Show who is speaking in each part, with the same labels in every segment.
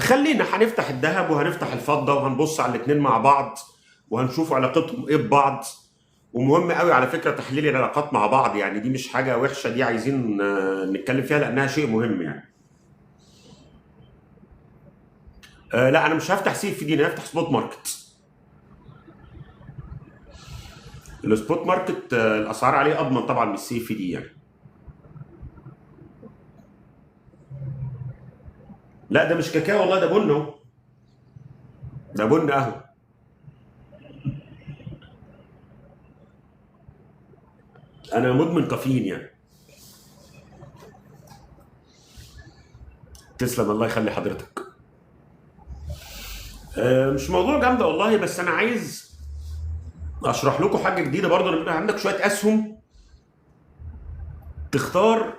Speaker 1: خلينا هنفتح الذهب وهنفتح الفضه وهنبص على الاثنين مع بعض وهنشوف علاقتهم ايه ببعض. ومهم قوي على فكره تحليل العلاقات مع بعض، يعني دي مش حاجه وحشه، دي عايزين نتكلم فيها لانها شيء مهم يعني. لا انا مش هفتح سي في دي، انا هفتح سبوت ماركت. السبوت ماركت الاسعار عليه اضمن طبعا من السي في دي يعني. لا ده مش كاكاو والله، ده بن اهو، ده بن اهو. انا مدمن كافيين يعني. تسلم، الله يخلي حضرتك. مش موضوع جامده والله، بس انا عايز اشرح لكم حاجه جديده برضه. لما يبقى عندك شويه اسهم تختار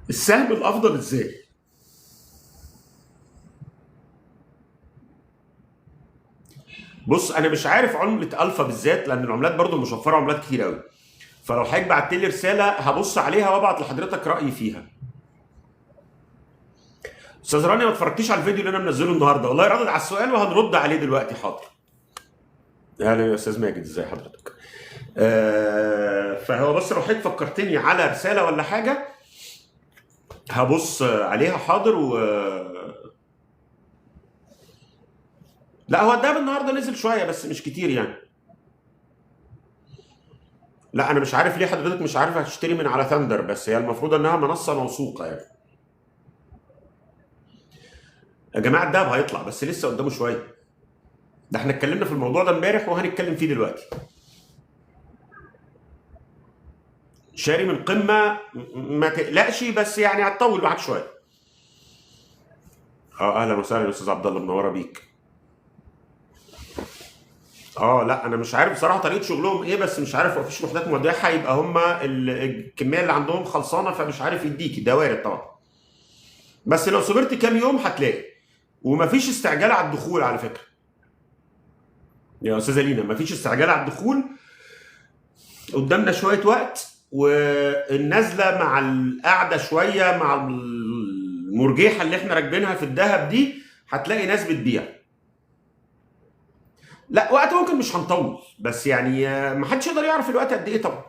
Speaker 1: السهم الافضل ازاي. بص انا مش عارف عمله الفا بالذات، لان العملات برضه المشفره عملات كتير قوي، فلو حضرتك بعت لي رساله هبص عليها وابعت لحضرتك رايي فيها. استاذ رانيا ما اتفرجتيش على الفيديو اللي انا منزله النهارده؟ والله ردد على السؤال وهنرد عليه دلوقتي. حاضر. اهلا يا استاذ ماجد، ازي حضرتك؟ فهو بس لو حضرتك فكرتني على رساله ولا حاجه هبص عليها. حاضر. لا هو الدهب النهارده نزل شويه بس مش كتير يعني. لا انا مش عارف ليه حضرتك مش عارف هتشتري من على ثاندر، بس هي المفروض انها منصه موثوقه يعني. يا جماعه الدهب هيطلع بس لسه قدامه شويه، ده احنا اتكلمنا في الموضوع ده امبارح وهنتكلم فيه دلوقتي. شاري من قمه، ما تقلقش، بس يعني هتطول معاك شويه. اهلا وسهلا يا استاذ عبد الله، منوره بيك. لا انا مش عارف بصراحه طريقه شغلهم ايه، بس مش عارف مفيش وحدات مودعه، يبقى هم الكميه اللي عندهم خلصانه، فمش عارف يديكي، ده وارد طبعا. بس لو صبرت كام يوم هتلاقي. ومفيش استعجال على الدخول على فكره يا استاذه لينا، مفيش استعجال على الدخول. قدامنا شويه وقت، والنازله مع القعده شويه مع المرجيحه اللي احنا راكبينها في الذهب دي هتلاقي ناس بتبيع. لا وقت ممكن مش هنطول، بس يعني ما حدش يقدر يعرف الوقت قد ايه طبعا.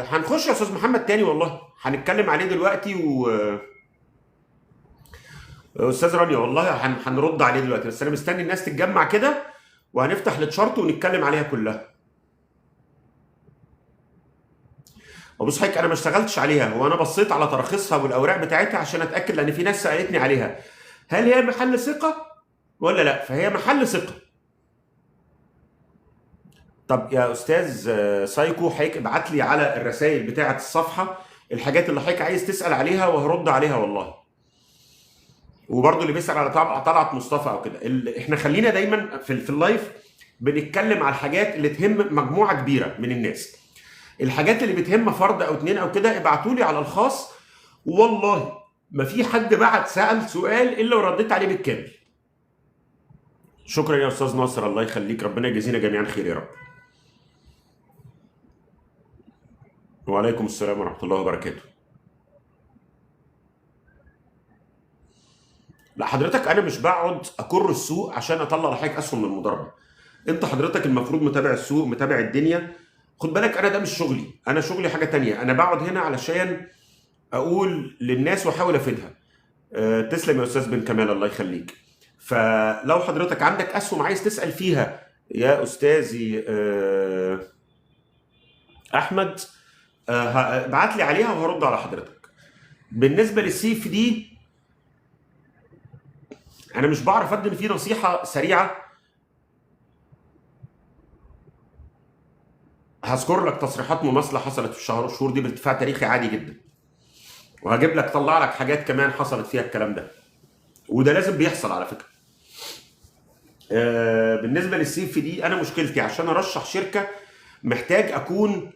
Speaker 1: هنخش يا استاذ محمد تاني والله، هنتكلم عليه دلوقتي. استاذ رانيا والله هنرد عليه دلوقتي، بس انا مستني الناس تتجمع كده وهنفتح التشارت ونتكلم عليها كلها. وبص حضرتك انا ما اشتغلتش عليها، هو انا بصيت على تراخيصها والاوراق بتاعتها عشان اتاكد، لان في ناس سالتني عليها هل هي محل ثقه ولا لا، فهي محل ثقه. طب يا استاذ سايكو، حضرتك ابعت لي على الرسائل بتاعه الصفحه الحاجات اللي حضرتك عايز تسال عليها وهرد عليها والله. وبرضه اللي بيسال على طلعت مصطفى او كده، احنا خلينا دايما في اللايف بنتكلم على الحاجات اللي تهم مجموعه كبيره من الناس. الحاجات اللي بتهم فرد او اتنين او كده ابعتوا لي على الخاص، والله ما في حد بعت سال سؤال الا ورديت عليه بالكامل. شكرا يا استاذ ناصر، الله يخليك، ربنا يجزينا جميعا خير يا رب. وعليكم السلام ورحمه الله وبركاته. لا حضرتك انا مش بقعد اكر السوق عشان اطلع لحضرتك اسهم من المضاربه. انت حضرتك المفروض متابع السوق، متابع الدنيا. خد بالك انا ده مش شغلي، انا شغلي حاجه تانية. انا بقعد هنا علشان اقول للناس واحاول افيدها. تسلم يا استاذ بن كمال، الله يخليك. فلو حضرتك عندك اسهم عايز تسال فيها يا استاذي احمد، ابعت لي عليها وهرد على حضرتك. بالنسبه للسي في دي انا مش بعرف ادي فيه نصيحه سريعه. هذكر لك تصريحات مماثله حصلت في الشهور دي بارتفاع تاريخي عادي جدا، وهجيب لك طلع لك حاجات كمان حصلت فيها الكلام ده، وده لازم بيحصل على فكره. بالنسبه للسي في دي انا مشكلتي عشان ارشح شركه محتاج اكون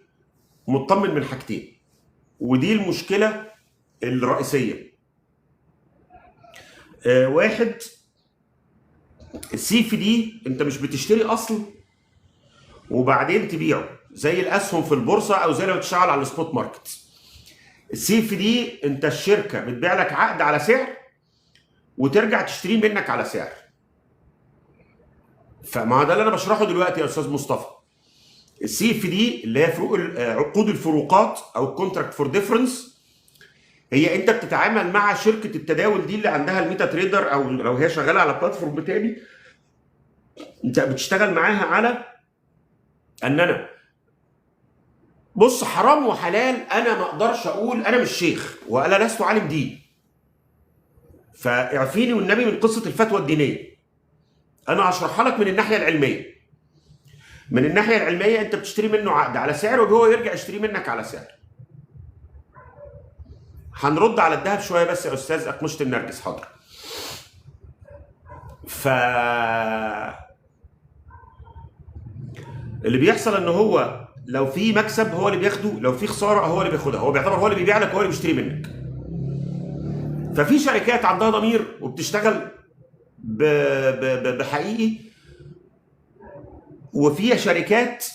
Speaker 1: مطمن من حاجتين، ودي المشكله الرئيسيه. واحد، السي في دي انت مش بتشتري اصل وبعدين تبيعه زي الاسهم في البورصه او زي لو تشتغل على السبوت ماركت. السي اف دي انت الشركه بتبيع لك عقد على سعر وترجع تشتريه منك على سعر. فما ده اللي انا بشرحه دلوقتي يا استاذ مصطفى. السي اف دي اللي هي فروق عقود الفروقات او الكونتراكت فور ديفرنس، هي انت بتتعامل مع شركه التداول دي اللي عندها الميتا تريدر، او لو هي شغاله على بلاتفورم تاني انت بتشتغل معاها على ان انا بص حرام وحلال. انا ما اقدرش اقول، انا مش شيخ وانا لست عالم دين، فاعفيني والنبي من قصه الفتوى الدينيه. انا هشرحها لك من الناحيه العلميه. من الناحيه العلميه انت بتشتري منه عقد على سعر وهو يرجع يشتري منك على سعر. هنرد على الذهب شويه بس يا استاذ اقمشه النرجس، حاضر. ف اللي بيحصل ان هو لو في مكسب هو اللي بياخده، لو في خساره هو اللي بياخدها. هو بيعتبر هو اللي بيبيع لك، هو اللي بيشتري منك. ففي شركات عندها ضمير وبتشتغل بحقيقي، وفي شركات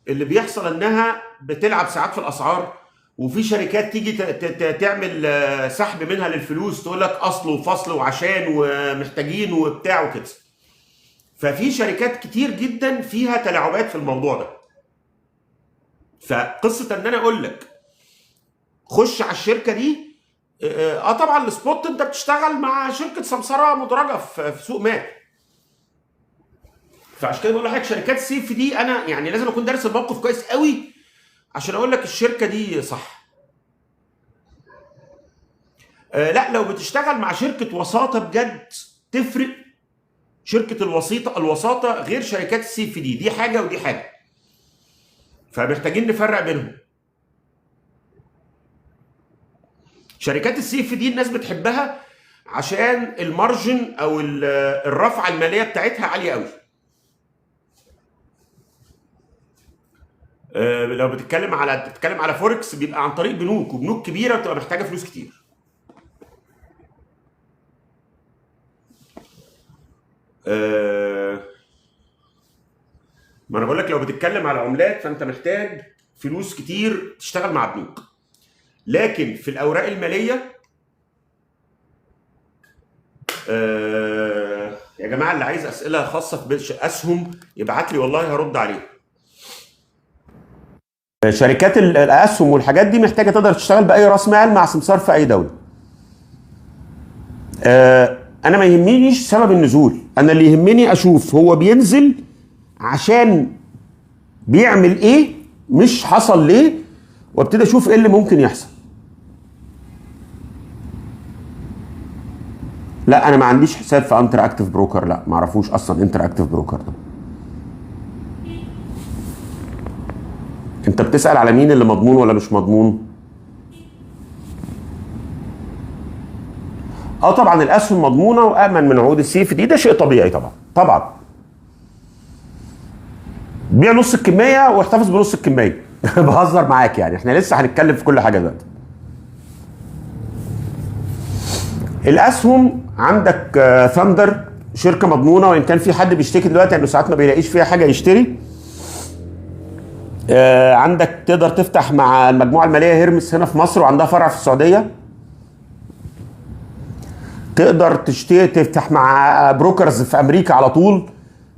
Speaker 1: اللي بيحصل انها بتلعب ساعات في الاسعار، وفي شركات تيجي تعمل سحب منها للفلوس، تقول لك اصل وفصل وعشان ومحتاجين وبتاع وكده. ففي شركات كتير جدا فيها تلاعبات في الموضوع ده. فقصه ان انا اقول لك خش على الشركه دي، طبعا السبوت انت بتشتغل مع شركه سمسره مدرجه في سوق ما. فعشان كده بقول لحضرتك شركات السي اف دي انا يعني لازم اكون دارس الموقف كويس قوي عشان اقول لك الشركه دي صح. لا، لو بتشتغل مع شركه وساطه بجد تفرق. شركه الوساطه غير شركات السي اف دي، دي حاجه ودي حاجه. فمحتاجين نفرق بينهم. شركات السي اف دي الناس بتحبها عشان المارجن او الرفعه الماليه بتاعتها عاليه قوي. لو بتتكلم على فوركس بيبقى عن طريق بنوك، وبنوك كبيره بتبقى محتاجه فلوس كتير. ما انا بقول لك لو بتتكلم على عملات فانت محتاج فلوس كتير تشتغل مع بنوك. لكن في الاوراق الماليه يا جماعه اللي عايز اسئله خاصه باسهم يبعت لي والله هرد عليه. شركات الاسهم والحاجات دي محتاجه تقدر تشتغل باي راس مال مع سمسار في اي دوله. انا ما يهمنيش سبب النزول، انا اللي يهمني اشوف هو بينزل عشان بيعمل ايه، مش حصل ليه، وابتدي اشوف ايه اللي ممكن يحصل. لا انا ما عنديش حساب في انتراكتيف بروكر، لا ما اعرفوش اصلا انتراكتيف بروكر ده. انت بتسأل على مين اللي مضمون ولا مش مضمون؟ طبعا الاسهم مضمونه وامن من عقود السي اف دي، ده شيء طبيعي طبعا. بيع نص الكميه واحتفظ بنص الكميه. بهزر معاك يعني، احنا لسه هنتكلم في كل حاجه دلوقتي. الاسهم عندك ثاندر شركه مضمونه، وان كان في حد بيشتكي دلوقتي انه ساعات ما بيلاقيش فيها حاجه يشتري. عندك تقدر تفتح مع المجموعه الماليه هيرمس هنا في مصر، وعندها فرع في السعوديه. تقدر تفتح مع بروكرز في امريكا على طول.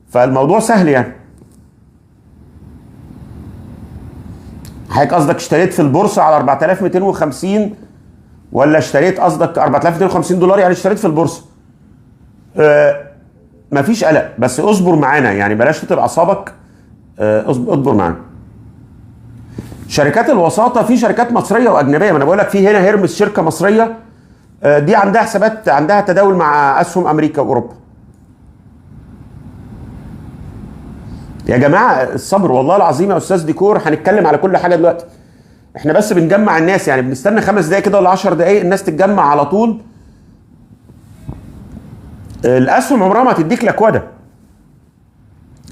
Speaker 1: فالموضوع سهل يعني. حضرتك قصدك اشتريت في البورصه على 4250 ولا اشتريت قصدك 4250 دولار يعني اشتريت في البورصه؟ مفيش قلق، بس اصبر معانا يعني، بلاش تتعب اعصابك. اصبر معانا. شركات الوساطه في شركات مصريه واجنبيه، ما انا بقول لك في هنا هيرمس شركه مصريه دي عندها حسابات، عندها تداول مع اسهم امريكا واوروبا. يا جماعه الصبر والله العظيم يا استاذ ديكور، هنتكلم على كل حاجه دلوقتي. احنا بس بنجمع الناس يعني، بنستنى 5 دقايق كده ولا 10 دقايق الناس تتجمع على طول. الاسهم عمرها ما هتديك لكوده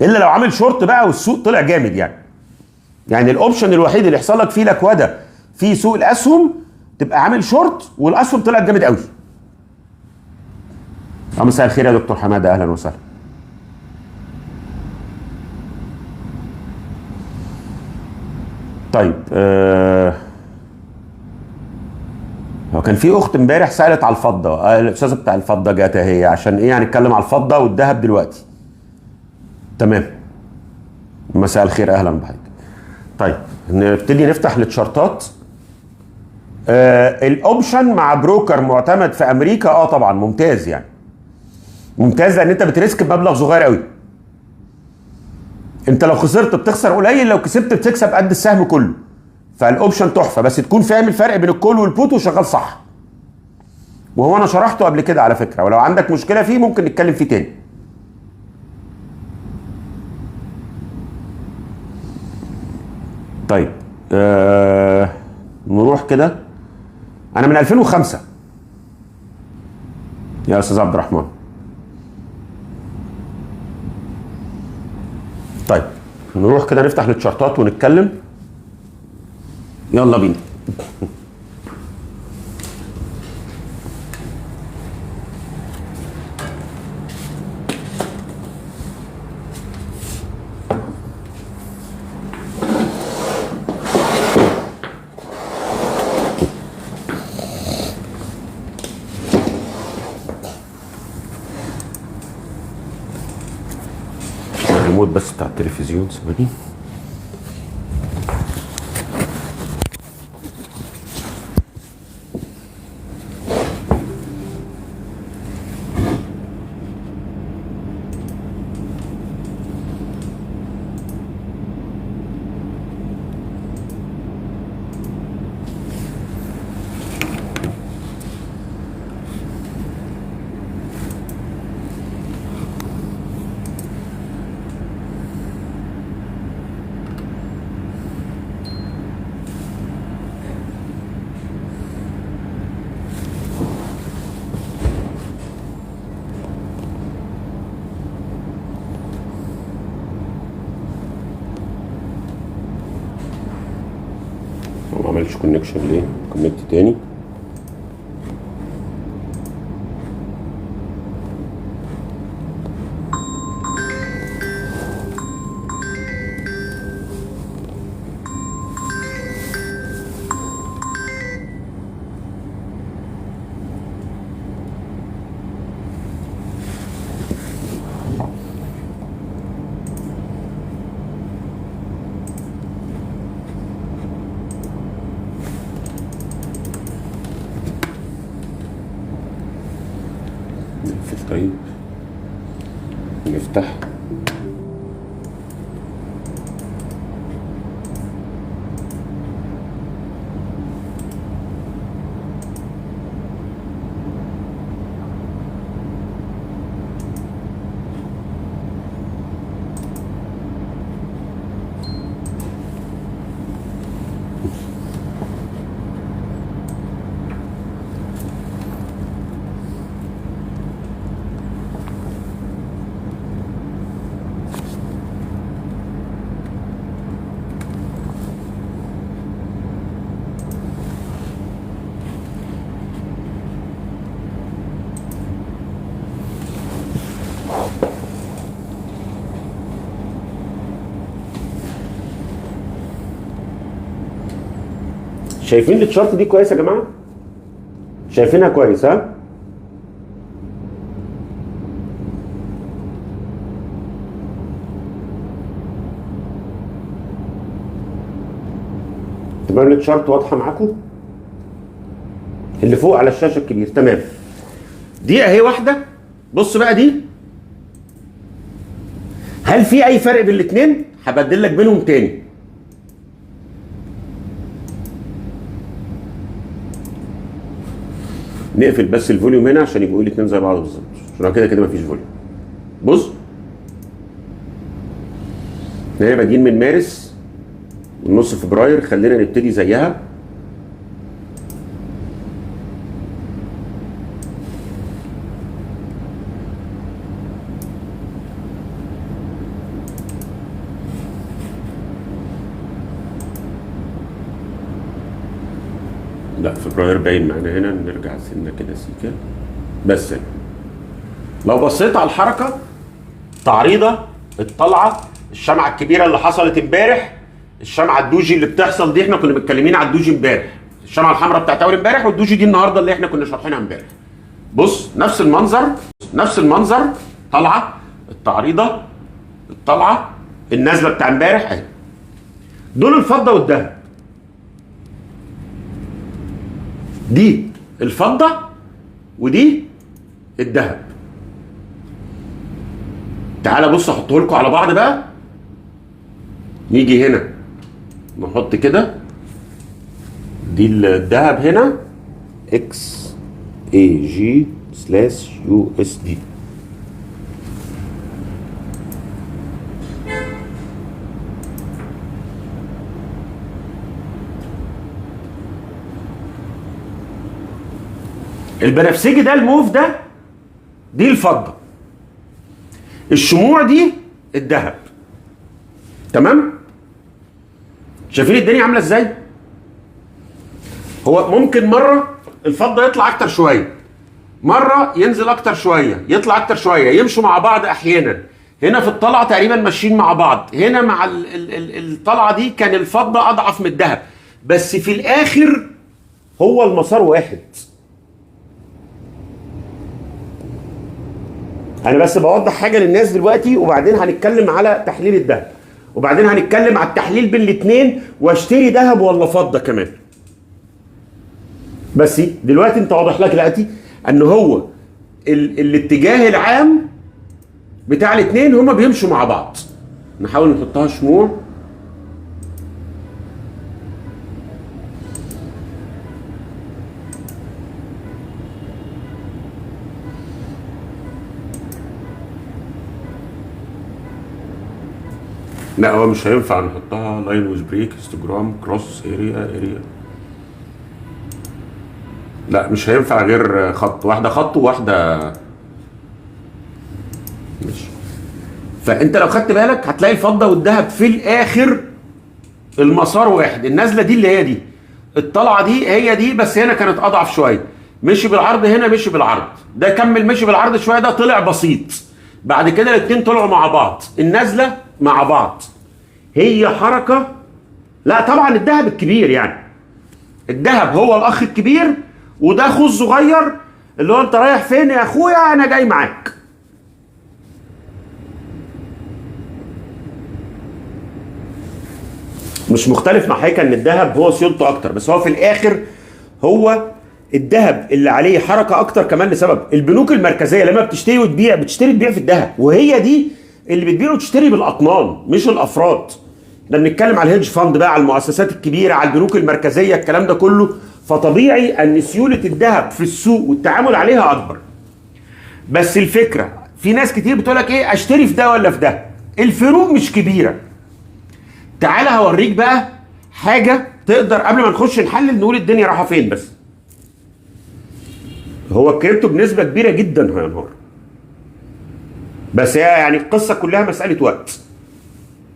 Speaker 1: الا لو عامل شورت بقى والسوق طلع جامد يعني الاوبشن الوحيد اللي يحصل لك فيه لكوده في سوق الاسهم تبقى عامل شورت والاسهم طلعت جامد قوي. مساء الخير يا دكتور حماده، اهلا وسهلا. طيب هو كان في اخت امبارح سالت على الفضه، الاستاذه بتاع الفضه جت اهي، عشان ايه هنتكلم على الفضه والذهب دلوقتي. تمام. مساء الخير، اهلا بحضرتك. طيب نبتدي نفتح التشارتات. الاوبشن مع بروكر معتمد في امريكا طبعا ممتاز، يعني ممتاز لان انت بتريسك بمبلغ صغير قوي. انت لو خسرت بتخسر قليل، لو كسبت بتكسب قد السهم كله. فالاوبشن تحفه، بس تكون فاهم الفرق بين الكول والبوت وشغال صح. وهو انا شرحته قبل كده على فكره، ولو عندك مشكله فيه ممكن نتكلم فيه تاني. طيب نروح كده. انا من 2005 يا استاذ عبد الرحمن. طيب نروح كده نفتح التشارتات ونتكلم. يلا بينا. الريموت بس بتاع التلفزيون ثواني. ما عملش كونكشن ليه؟ كونكت تاني. طيب نفتح. شايفين التشارت دي كويس يا جماعه؟ شايفينها كويس ها؟ تمام. التشارت واضحه معاكم؟ اللي فوق على الشاشه الكبير. تمام. دي اهي واحده. بص بقى دي، هل في اي فرق بين الاثنين؟ هبدل لك بينهم تاني. نقفل بس الفوليوم هنا عشان يبقوا الاثنين زي بعض بالظبط، عشان كده كده مفيش فوليوم. بص احنا بادئين من مارس ونص فبراير، خلينا نبتدي زيها. لا فبراير باين معانا هنا، نرجع سنه كده سيكه بس. لو بصيت على الحركه، تعريضه، الطلعه، الشمعه الكبيره اللي حصلت امبارح، الشمعه الدوجي اللي بتحصل دي، احنا كنا متكلمين على الدوجي امبارح، الشمعه الحمراء بتاعت اول امبارح، والدوجي دي النهارده اللي احنا كنا شارحينها امبارح. بص نفس المنظر، نفس المنظر، طالعه التعريضه، الطلعه، النازله بتاع امبارح اهي. دول الفضه والذهب. دي الفضه ودي الذهب. تعالى بص احطه لكم على بعض بقى. نيجي هنا نحط كده، دي الذهب هنا XAG/USD. البنفسجي ده الموف ده دي الفضة، الشموع دي الذهب. تمام؟ شايفين الدنيا عامله ازاي؟ هو ممكن مره الفضه يطلع اكتر شويه، مره ينزل اكتر شويه، يطلع اكتر شويه، يمشوا مع بعض احيانا. هنا في الطلعه تقريبا ماشيين مع بعض، هنا مع الطلعه دي كان الفضه اضعف من الذهب، بس في الاخر هو المسار واحد. انا بس بوضح حاجه للناس دلوقتي، وبعدين هنتكلم على تحليل الذهب، وبعدين هنتكلم على التحليل بين الاثنين، واشتري ذهب ولا فضه كمان. بس دلوقتي انت واضح لك دلوقتي ان هو الاتجاه العام بتاع الاثنين هما بيمشوا مع بعض. نحاول نحطها شموع. لا هو مش هينفع نحطها لاين ويز بريك هيستوجرام كروس اريا. لا مش هينفع غير خط، واحده خط وواحده. ماشي. فانت لو خدت بالك هتلاقي الفضه والذهب في الاخر المسار واحد. النازله دي اللي هي دي، الطلعه دي هي دي، بس هنا كانت اضعف شويه. مشي بالعرض، هنا مشي بالعرض، ده كمل مشي بالعرض شويه، ده طلع بسيط. بعد كده الاثنين طلعوا مع بعض، النازله مع بعض. هي حركه. لا طبعا الذهب الكبير، يعني الذهب هو الاخ الكبير، وده اخوه الصغير اللي هو انت رايح فين يا اخويا انا جاي معاك. مش مختلف مع حكايه ان الذهب هو سيولته اكتر، بس هو في الاخر هو الذهب اللي عليه حركه اكتر، كمان لسبب البنوك المركزيه لما بتشتري وتبيع بتشتري تبيع في الذهب، وهي دي اللي بتبيع وتشتري بالاطنان مش الافراد. احنا بنتكلم على الهيدج فاند بقى، على المؤسسات الكبيره، على البنوك المركزيه، الكلام ده كله. فطبيعي ان سيوله الذهب في السوق والتعامل عليها اكبر. بس الفكره في ناس كتير بتقول لك ايه، اشتري في ده ولا في ده؟ الفروق مش كبيره. تعالى هوريك بقى حاجه تقدر قبل ما نخش نحلل نقول الدنيا رايحه فين. بس هو الكريبتو بنسبه كبيره جدا هينهار، بس هي يعني القصه كلها مساله وقت.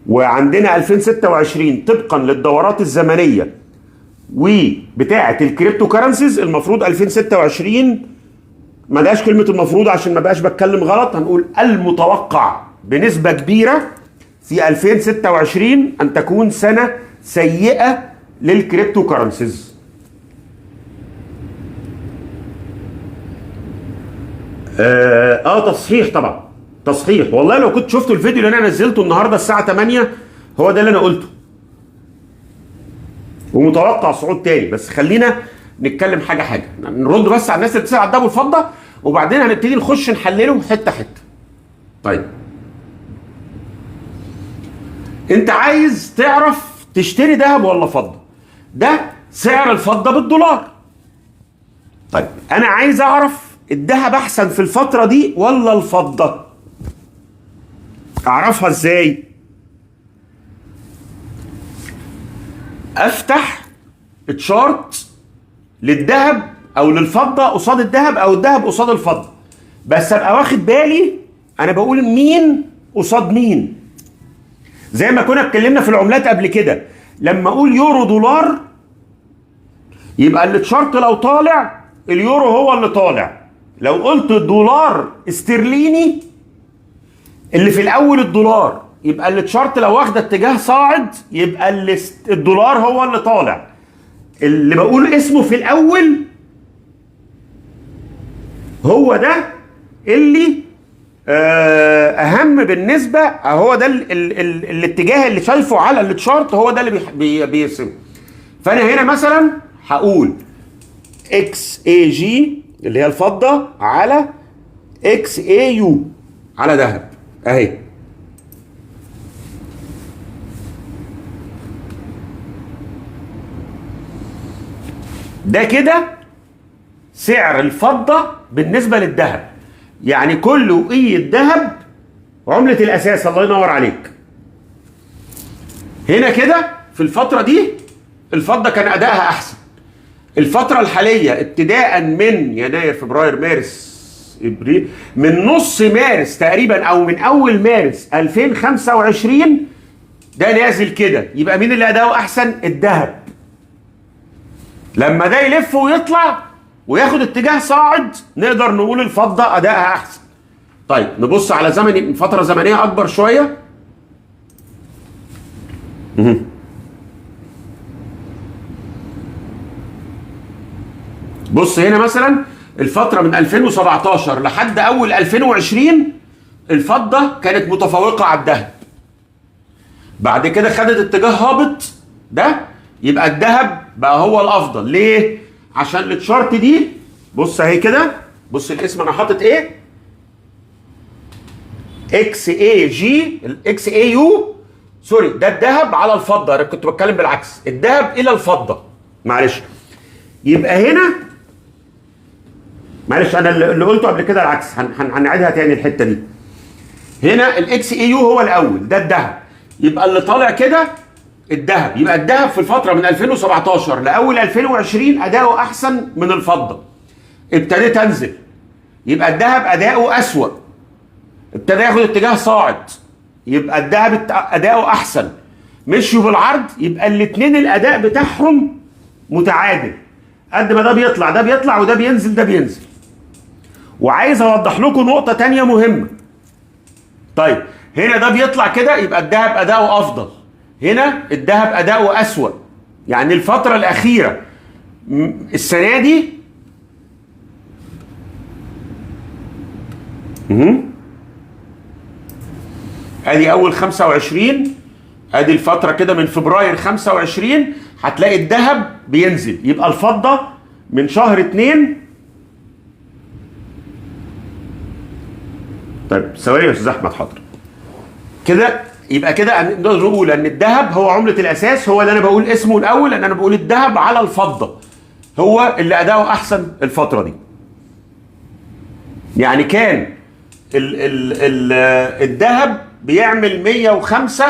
Speaker 1: وعندنا 2026 طبقا للدورات الزمنيه وبتاعه الكريبتو كرنسيز، المفروض 2026 ما داش كلمه المفروض عشان ما بقاش بتكلم غلط، هنقول المتوقع بنسبه كبيره في 2026 ان تكون سنه سيئه للكريبتو كرنسيز. تصحيح طبعا، تصحيح. والله لو كنت شفتوا الفيديو اللي انا نزلته النهارده الساعه 8 هو ده اللي انا قلته، ومتوقع صعود تاني. بس خلينا نتكلم حاجه حاجه، نرد بس على الناس اللي بتسال على الذهب والفضه، وبعدين هنبتدي نخش نحلله حته حته. طيب انت عايز تعرف تشتري ذهب ولا فضه؟ ده سعر الفضه بالدولار. طيب انا عايز اعرف الذهب احسن في الفتره دي ولا الفضه؟ اعرفها ازاي؟ افتح تشارت للذهب او للفضه قصاد الذهب، او الذهب قصاد الفضه، بس ابقى واخد بالي انا بقول مين قصاد مين. زي ما كنا اتكلمنا في العملات قبل كده، لما اقول يورو دولار يبقى التشارت لو طالع اليورو هو اللي طالع، لو قلت دولار استرليني اللي في الاول الدولار يبقى التشارت لو واخده اتجاه صاعد يبقى الدولار هو اللي طالع. اللي بقول اسمه في الاول هو ده اللي اهم بالنسبه، هو ده الاتجاه اللي شايفه على التشارت، هو ده اللي بيرسمه. فانا هنا مثلا هقول اكس اي جي اللي هي الفضه على اكس اي يو على ذهب اهي. ده كده سعر الفضه بالنسبه للذهب، يعني كل وقية ذهب عملة الأساس. الله ينور عليك. هنا كده في الفترة دي الفضة كان أدائها أحسن. الفترة الحالية ابتداء من يناير فبراير مارس ابريل، من نص مارس تقريبا أو من أول مارس 2025 ده نازل كده. يبقى مين اللي أداؤه أحسن؟ الذهب. لما ده يلف ويطلع وياخد اتجاه صاعد نقدر نقول الفضة أدائها أحسن. طيب نبص على زمن فترة زمنية أكبر شوية. بص هنا مثلا الفترة من 2017 لحد أول 2020 الفضة كانت متفوقة على الذهب. بعد كده خدت اتجاه هابط ده، يبقى الذهب بقى هو الأفضل. ليه؟ عشان التشارت دي بص اهي كده، بص الاسم انا حاطط ايه؟ اكس اي جي، الاكس اي يو سوري، ده الذهب على الفضه. انا كنت بتكلم بالعكس، الذهب الى الفضه، معلش. يبقى هنا معلش انا اللي قلته قبل كده العكس، هنعيدها تاني الحته دي. هنا الاكس اي يو هو الاول، ده الذهب، يبقى اللي طالع كده الذهب. يبقى الذهب في الفتره من 2017 لاول 2020 اداؤه احسن من الفضه. ابتديت انزل، يبقى الذهب اداؤه اسوأ، ابتدى ياخد اتجاه صاعد، يبقى الذهب اداؤه احسن. مشيوا بالعرض، يبقى الاثنين الاداء بتاعهم متعادل. قد ما ده بيطلع ده بيطلع وده بينزل ده بينزل. وعايز اوضح لكم نقطة تانية مهمة. طيب هنا ده بيطلع كده يبقى الذهب اداؤه افضل، هنا الذهب اداؤه اسوأ. يعني الفترة الاخيرة السنة دي ادي اول 25، ادي الفترة كده من فبراير 25 هتلاقي الذهب بينزل، يبقى الفضة من شهر 2. طيب ثواني يا استاذ احمد، حاضر كده. يبقى كده نقدر نقول ان الذهب هو عملة الاساس، هو اللي انا بقول اسمه الاول، لان انا بقول الذهب على الفضة هو اللي اداؤه احسن الفترة دي. يعني كان الذهب بيعمل 105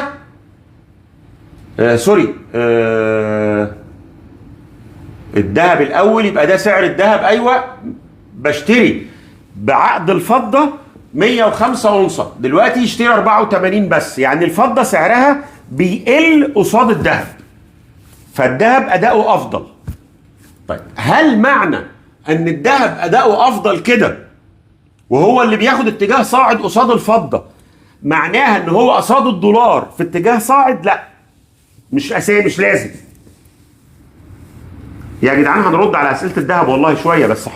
Speaker 1: سوري الذهب الاول، يبقى ده سعر الذهب. ايوه بشتري بعقد الفضه 105 اونصه، دلوقتي يشتري 84 بس. يعني الفضه سعرها بيقل قصاد الذهب، فالذهب اداؤه افضل. طيب هل معنى ان الذهب اداؤه افضل كده وهو اللي بياخد اتجاه صاعد قصاد الفضه معناها ان هو قصاد الدولار في اتجاه صاعد؟ لا، مش اساسي، مش لازم. يا جدعان هنرد على اسئله الذهب والله شويه بس.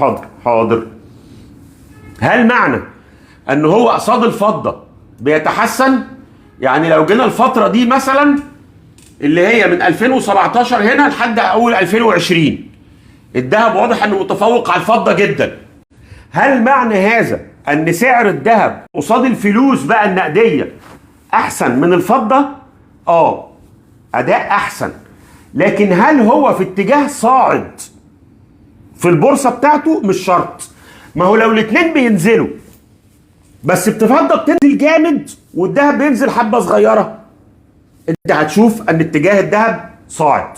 Speaker 1: حاضر. هل معنى ان هو قصاد الفضه بيتحسن؟ يعني لو جينا الفتره دي مثلا اللي هي من 2017 هنا لحد اول 2020 الذهب واضح انه متفوق على الفضه جدا. هل معنى هذا ان سعر الذهب قصاد الفلوس بقى النقديه احسن من الفضه؟ اداء احسن. لكن هل هو في اتجاه صاعد في البورصه بتاعته؟ مش شرط. ما هو لو الاثنين بينزلوا بس الفضه بتنزل جامد والذهب بينزل حبه صغيره، انت هتشوف ان اتجاه الذهب صاعد.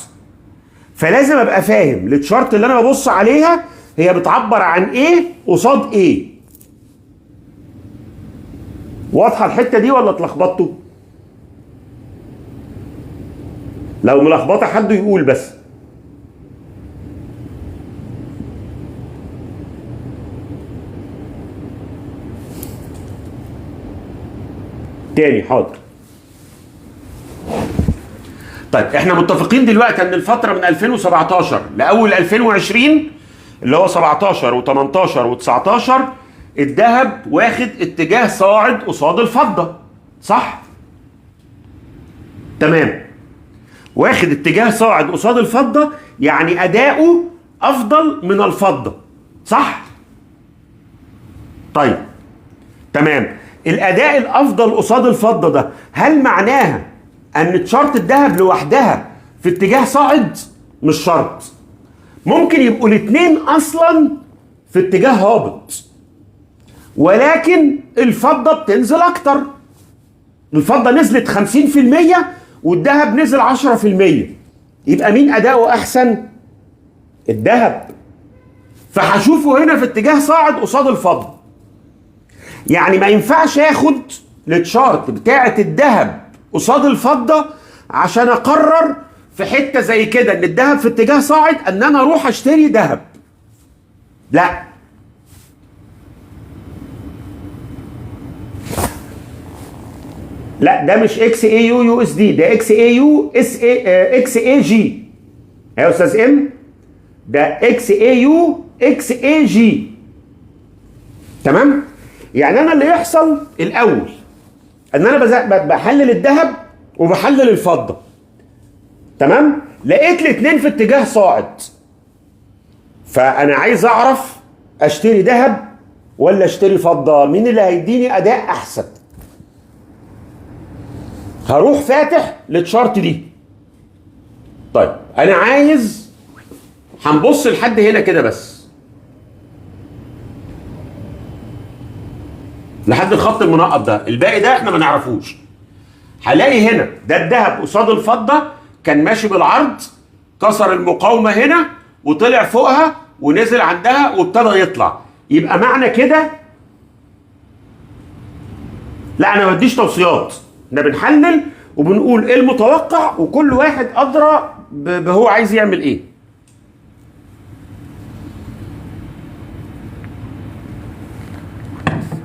Speaker 1: فلازم ابقى فاهم التشارت اللي انا ببص عليها هي بتعبر عن ايه قصاد ايه. واضحه الحته دي ولا اتلخبطتوا؟ لو ملخبطه حد يقول بس. تاني حاضر. طيب احنا متفقين دلوقتي ان الفتره من 2017 لاول 2020 اللي هو 17 و18 و19 الذهب واخد اتجاه صاعد قصاد الفضه، صح؟ تمام. واخد اتجاه صاعد قصاد الفضه، يعني اداؤه افضل من الفضه، صح؟ طيب تمام. الاداء الافضل قصاد الفضه ده هل معناها ان تشارت الذهب لوحدها في اتجاه صاعد؟ مش شرط، ممكن يبقوا الاثنين اصلا في اتجاه هابط، ولكن الفضه بتنزل اكتر. الفضه نزلت 50% والذهب نزل 10%، يبقى مين اداؤه احسن؟ الذهب. فهشوفه هنا في اتجاه صاعد قصاد الفضه. يعني ما ينفعش اخد التشارت بتاعه الذهب قصاد الفضه عشان اقرر في حته زي كده ان الذهب في اتجاه صاعد ان انا اروح اشتري ذهب. لا، لا ده مش اكس اي يو يو اس دي، ده اكس اي يو اس اي اكس اي جي يا استاذ ام، ده اكس اي يو اكس اي جي. تمام؟ يعني انا اللي يحصل الاول ان انا بحلل الذهب وبحلل الفضه. تمام؟ لقيت الاثنين في اتجاه صاعد، فانا عايز اعرف اشتري ذهب ولا اشتري فضه، مين اللي هيديني اداء احسن؟ هروح فاتح للشارت دي. طيب انا عايز، هنبص لحد هنا كده بس، لحد الخط المنقط ده، الباقي ده احنا ما نعرفوش. هلاقي هنا ده الذهب قصاد الفضه كان ماشي بالعرض، كسر المقاومه هنا وطلع فوقها ونزل عندها وابتدى يطلع. يبقى معنى كده، لا انا ما بديش توصيات، احنا بنحلل وبنقول ايه المتوقع وكل واحد ادرى بهو عايز يعمل ايه.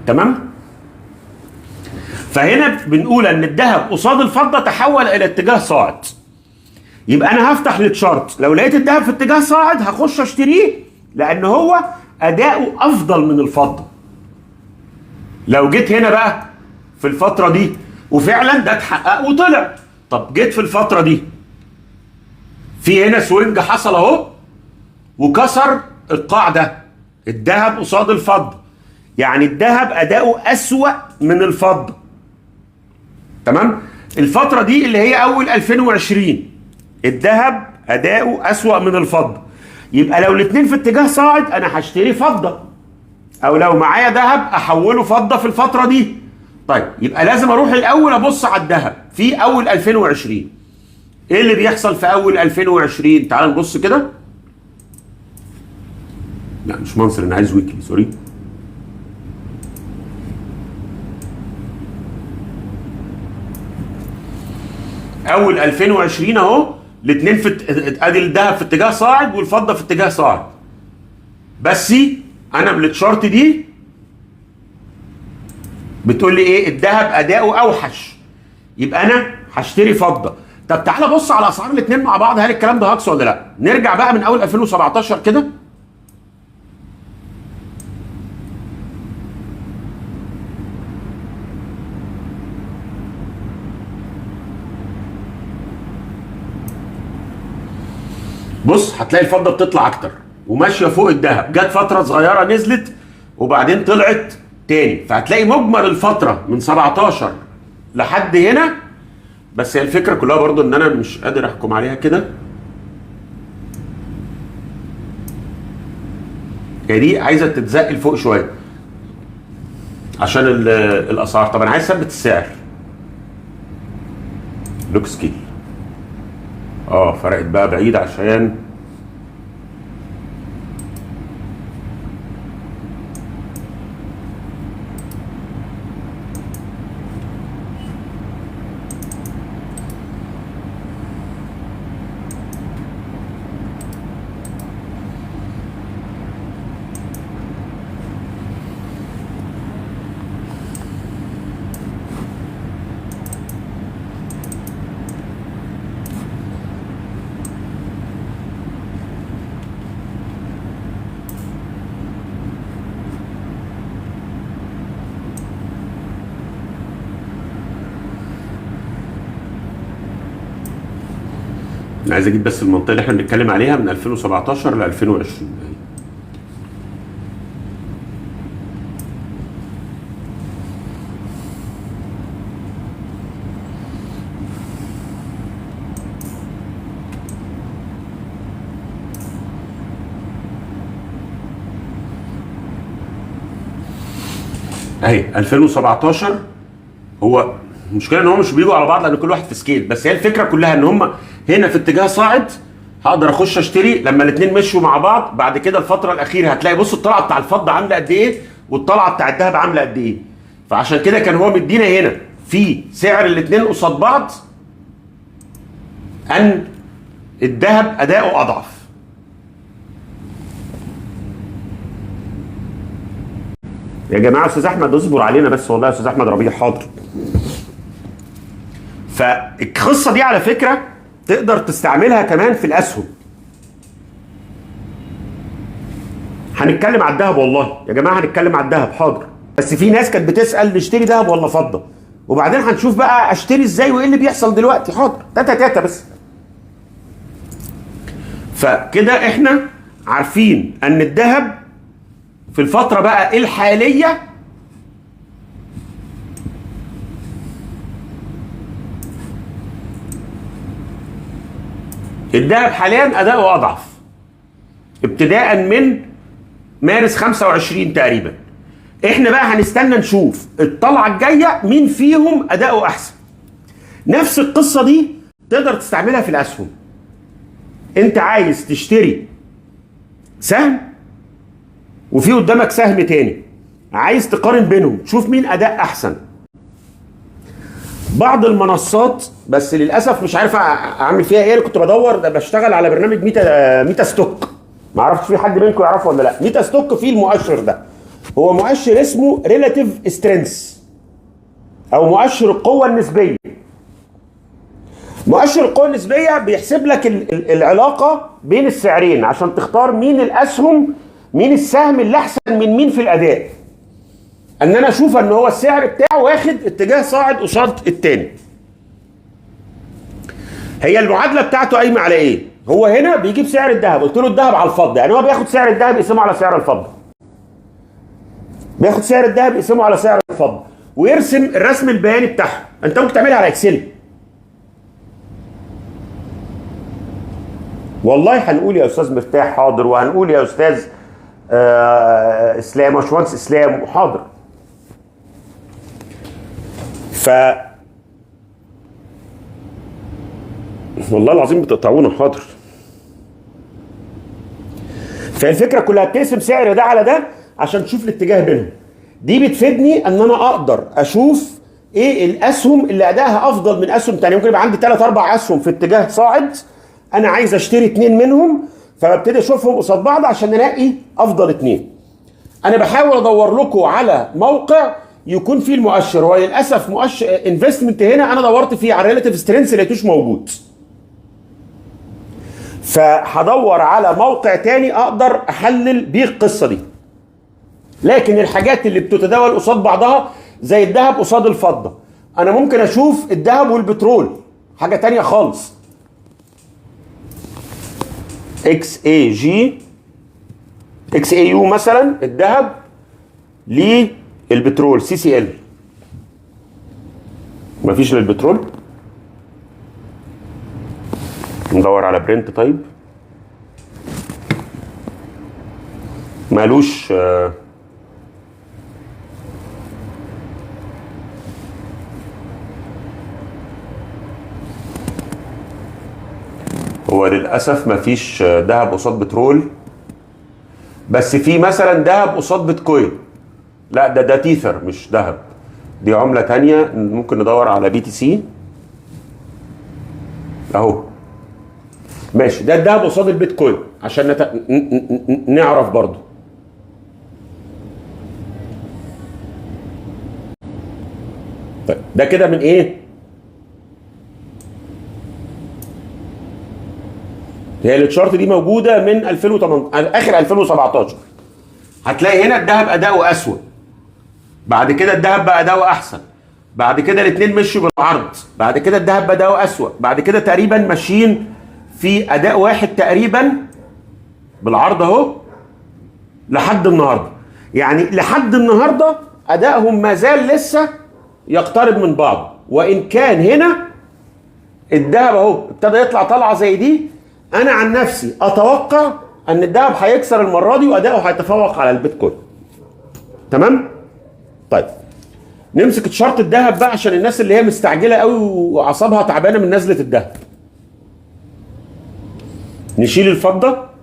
Speaker 1: تمام؟ فهنا بنقول ان الذهب قصاد الفضه تحول الى اتجاه صاعد. يبقى انا هفتح التشارت، لو لقيت الذهب في اتجاه صاعد هخش اشتريه لان هو اداؤه افضل من الفضه. لو جيت هنا بقى في الفتره دي وفعلا ده اتحقق وطلع، طب جيت في الفتره دي في هنا سوينج حصل اهو وكسر القاع ده، الذهب قصاد الفضه، يعني الذهب اداؤه اسوأ من الفضه. تمام؟ الفتره دي اللي هي اول 2020 الذهب اداؤه اسوأ من الفضه. يبقى لو الاثنين في اتجاه صاعد انا هشتري فضه، او لو معايا ذهب احوله فضه في الفتره دي. طيب يبقى لازم اروح الاول ابص على الذهب في اول 2020. ايه اللي بيحصل في اول 2020؟ تعال نبص كده. لا مش منصر، انا عايز ويكلي، سوري. اول 2020 اهو الاثنين في ادي الذهب في اتجاه صاعد والفضه في اتجاه صاعد، بس انا بالتشارت دي بتقول لي ايه؟ الذهب اداؤه اوحش، يبقى انا هشتري فضه. طب تعالى بص على اسعار الاثنين مع بعض، هل الكلام ده هاكس ولا لا؟ نرجع بقى من اول 2017 كده. بص هتلاقي الفضه بتطلع اكتر وماشيه فوق الذهب، جت فتره صغيره نزلت وبعدين طلعت تاني، فهتلاقي مجمل الفتره من 17 لحد هنا. بس هي الفكره كلها برضو ان انا مش قادر احكم عليها كده. هي دي عايزه تتزقل فوق شويه عشان الاسعار. طب انا عايز اثبت السعر. لوك سكيل فرقت بقى بعيد عشان انا عايز اجيب بس المنطقه اللي احنا بنتكلم عليها من 2017 ل 2020. اهي 2017. هو المشكله ان هم مش بيجوا على بعض لان كل واحد في سكيل، بس هي الفكره كلها ان هم هنا في اتجاه صاعد، هقدر اخش اشتري لما الاثنين مشوا مع بعض. بعد كده الفتره الاخيره هتلاقي بص الطلعه بتاع الفضه عامله قد ايه والطلعه بتاع الذهب عامله قد ايه. فعشان كده كان هو مدينا هنا في سعر الاثنين قصاد بعض ان الذهب اداؤه اضعف. يا جماعه استاذ احمد اصبر علينا بس والله يا استاذ احمد ربيع حاضر. فالقصه دي على فكره تقدر تستعملها كمان في الاسهم. هنتكلم على الذهب والله يا جماعه، هنتكلم على الذهب حاضر. بس في ناس كانت بتسال نشتري ذهب ولا فضه، وبعدين هنشوف بقى اشتري ازاي وايه اللي بيحصل دلوقتي. حاضر تاتا بس. فكده احنا عارفين ان الذهب في الفتره بقى الحاليه الذهب حاليا اداؤه اضعف ابتداء من مارس 25 تقريبا. احنا بقى هنستنى نشوف الطلعه الجايه مين فيهم اداؤه احسن. نفس القصه دي تقدر تستعملها في الاسهم. انت عايز تشتري سهم وفي قدامك سهم تاني، عايز تقارن بينهم تشوف مين اداء احسن. بعض المنصات بس للاسف مش عارف اعمل فيها ايه، اللي كنت بدور ده بشتغل على برنامج ميتا ستوك، ما اعرفش في حد منكم يعرفه ولا لا. ميتا ستوك فيه المؤشر ده، هو مؤشر اسمه ريلاتيف سترينث او مؤشر القوه النسبيه. مؤشر القوه النسبيه بيحسب لك العلاقه بين السعرين عشان تختار مين الاسهم، مين السهم اللي احسن من مين في الاداء. ان انا اشوف ان هو السعر بتاعه واخد اتجاه صاعد قصاد التاني. هي المعادله بتاعته قايمه على ايه؟ هو هنا بيجيب سعر الذهب، قلت له الذهب على الفضه، يعني هو بياخد سعر الذهب يقسمه على سعر الفضه. بياخد سعر الذهب يقسمه على سعر الفضه ويرسم الرسم البياني بتاعها. انت ممكن تعملها على اكسل. والله هنقول يا استاذ مرتاح حاضر، وهنقول يا استاذ اسلام باشمهندس اسلام حاضر. والله العظيم بتقطعونا حاضر. فالفكره كلها بتقسم سعر ده على ده عشان تشوف الاتجاه بينهم. دي بتفيدني ان انا اقدر اشوف ايه الاسهم اللي ادائها افضل من اسهم تانية. ممكن يبقى عندي 3 4 اسهم في اتجاه صاعد، انا عايز اشتري 2 منهم، فببتدي اشوفهم قصاد بعض عشان الاقي افضل 2. انا بحاول ادور لكم على موقع يكون فيه المؤشر، وللاسف مؤشر انفستمنت هنا انا دورت فيه على ريلاتيف سترينث لقيتوش موجود. فهدور على موقع تاني اقدر احلل بيه القصه دي. لكن الحاجات اللي بتتداول قصاد بعضها زي الذهب قصاد الفضه، انا ممكن اشوف الذهب والبترول حاجه تانيه خالص. اكس اي جي اكس اي يو مثلا الذهب للبترول سي سي ال. مفيش للبترول. ندور على برنت. طيب مالوش هو للاسف مفيش ذهب قصاد بترول، بس في مثلا ذهب قصاد بيتكوين. لا ده تيثر مش ذهب، دي عمله تانية. ممكن ندور على بي تي سي اهو ماشي. ده الذهب قصاد البيتكوين عشان نعرف برضو. طيب ده كده من ايه؟ هي التشارت دي موجوده من 2018 اخر 2017. هتلاقي هنا الذهب اداؤه اسوء، بعد كده الذهب بقى اداؤه احسن، بعد كده الاثنين مشوا بالعرض، بعد كده الذهب بقى اداؤه اسوء، بعد كده تقريبا ماشيين في اداء واحد تقريبا بالعرض اهو لحد النهارده. يعني لحد النهارده ادائهم ما زال لسه يقترب من بعض، وان كان هنا الذهب اهو ابتدى يطلع طلعه زي دي. انا عن نفسي اتوقع ان الذهب هيكسر المره دي واداؤه هيتفوق على البيتكوين. تمام؟ طيب نمسك شرط الذهب بقى عشان الناس اللي هي مستعجله قوي واعصابها تعبانه من نزله الذهب. نشيل الفضه،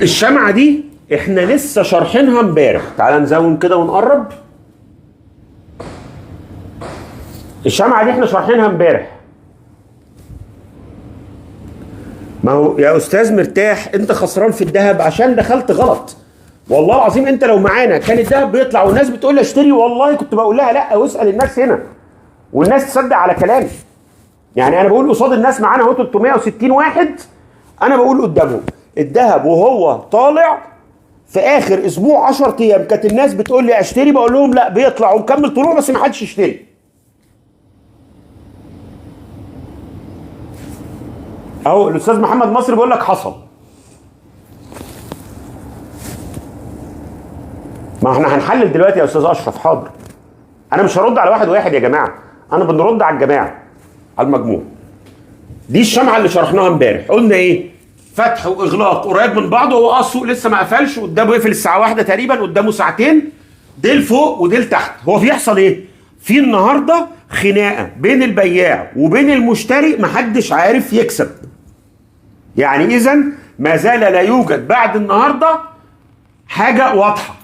Speaker 1: الشمعة دي احنا لسه شارحينها امبارح. تعال نزوم كده ونقرب. الشمعة دي احنا شارحينها امبارح. ما هو يا استاذ مرتاح انت خسران في الذهب عشان دخلت غلط. والله العظيم انت لو معانا كان الذهب بيطلع والناس بتقول لي اشتري، والله كنت بقول لها لا واسال الناس هنا والناس تصدق على كلامي. يعني انا بقول قصاد الناس معانا اهو 360 واحد، انا بقول قدامهم الذهب وهو طالع في اخر اسبوع 10 ايام كانت الناس بتقول لي اشتري، بقول لهم لا بيطلع ومكمل طلوع بس ما حدش يشتري. اهو الاستاذ محمد مصري بيقول لك حصل. ما احنا هنحلل دلوقتي يا استاذ اشرف. حاضر، انا مش هرد على واحد واحد يا جماعه، انا بنرد على الجماعه على المجموع. دي الشمعه اللي شرحناها امبارح. قلنا ايه؟ فتح واغلاق قريب من بعض. هو السوق لسه ما قفلش، قدامه يقفل الساعه 1 تقريبا، قدامه ساعتين، ديل فوق وديل تحت. هو بيحصل ايه؟ في النهارده خناقه بين البياع وبين المشتري، محدش عارف يكسب. يعني اذا ما زال لا يوجد بعد النهارده حاجه واضحه.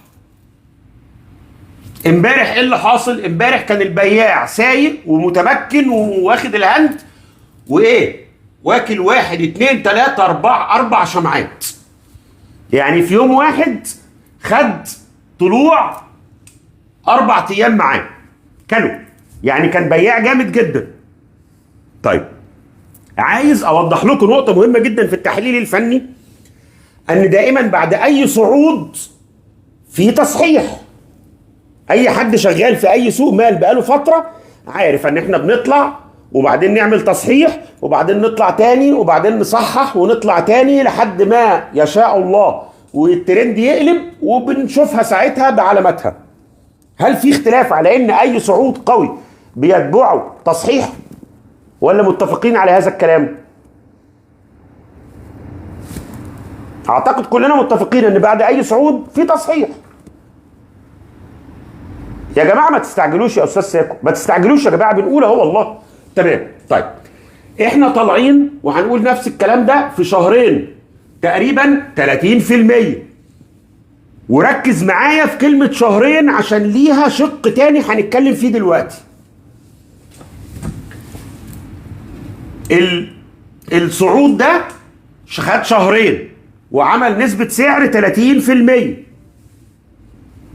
Speaker 1: امبارح ايه اللي حاصل؟ امبارح كان البياع سايق ومتمكن واخد الهند وايه؟ واكل 1 2 3 4 شمعات. يعني في يوم واحد خد طلوع 4 ايام معاه كانوا. يعني كان بياع جامد جدا. طيب عايز اوضح لكم نقطة مهمة جدا في التحليل الفني، ان دائما بعد اي صعود في تصحيح. اي حد شغال في اي سوق مال بقاله فترة عارف ان احنا بنطلع وبعدين نعمل تصحيح وبعدين نطلع تاني وبعدين نصحح ونطلع تاني لحد ما يشاء الله والترند يقلب وبنشوفها ساعتها بعلاماتها. هل في اختلاف على ان اي صعود قوي بيتبعه تصحيح؟ ولا متفقين على هذا الكلام؟ اعتقد كلنا متفقين ان بعد اي صعود في تصحيح. يا جماعه ما تستعجلوش يا استاذ ساكو، ما تستعجلوش يا جماعه، بنقول اهو والله. تمام. طيب احنا طالعين وهنقول نفس الكلام ده في شهرين تقريبا 30%. وركز معايا في كلمه شهرين عشان ليها شق تاني هنتكلم فيه دلوقتي. الصعود ده خد شهرين وعمل نسبة سعر 30%.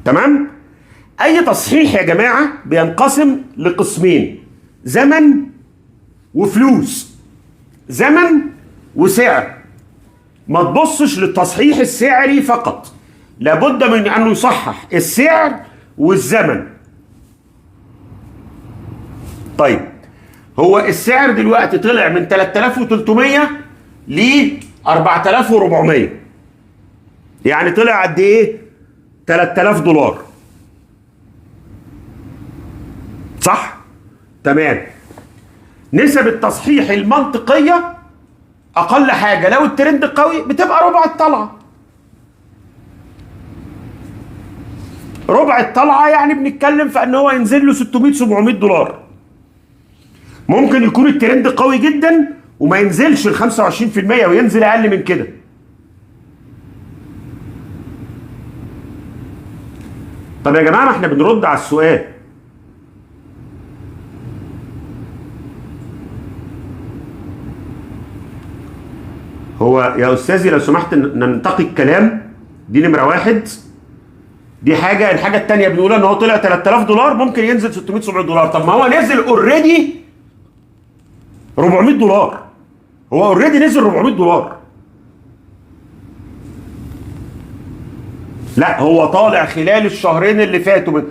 Speaker 1: تمام؟ أي تصحيح يا جماعة بينقسم لقسمين: زمن وفلوس. زمن وسعر. ما تبصش للتصحيح السعري فقط، لابد من أنه يصحح السعر والزمن. طيب هو السعر دلوقتي طلع من 3300 ل 4400، يعني طلع قد ايه؟ 3000 دولار. صح؟ تمام. نسب التصحيح المنطقية أقل حاجة لو الترند قوي بتبقى ربع الطلعة. ربع الطلعة يعني بنتكلم في أن هو ينزل له 600 700 دولار. ممكن يكون الترند قوي جدا وما ينزلش ال 25% وينزل اقل من كده. طب يا جماعه ما احنا بنرد على السؤال. هو يا استاذي لو سمحت ننتقي الكلام، دي نمره واحد. دي حاجه. الحاجه الثانيه بنقول ان هو طلع 3000 دولار ممكن ينزل 600 700 دولار. طب ما هو نزل اوريدي 400 دولار. هو اوريدي نزل 400 دولار. لا هو طالع خلال الشهرين اللي فاتوا من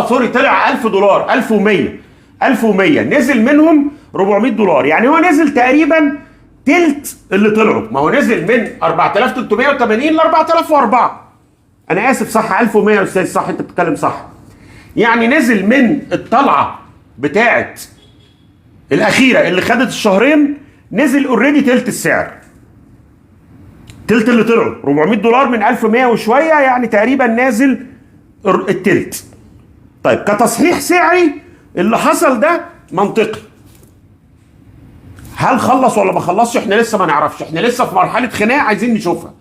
Speaker 1: سوري، طلع 1000 دولار، 1100 نزل منهم 400 دولار. يعني هو نزل تقريبا تلت اللي طلعوا. ما هو نزل من 4380 ل 4004. انا اسف، صح 1100 يا استاذ، صح انت بتتكلم صح. يعني نزل من الطلعه بتاعت الاخيره اللي خدت الشهرين، نزل اوريدي تلت السعر. تلت اللي طلعوا 400 دولار من 1100 وشويه، يعني تقريبا نازل التلت. طيب كتصحيح سعري اللي حصل ده منطقي. هل خلص ولا ما خلصش؟ احنا لسه ما نعرفش، احنا لسه في مرحله خناق عايزين نشوفها.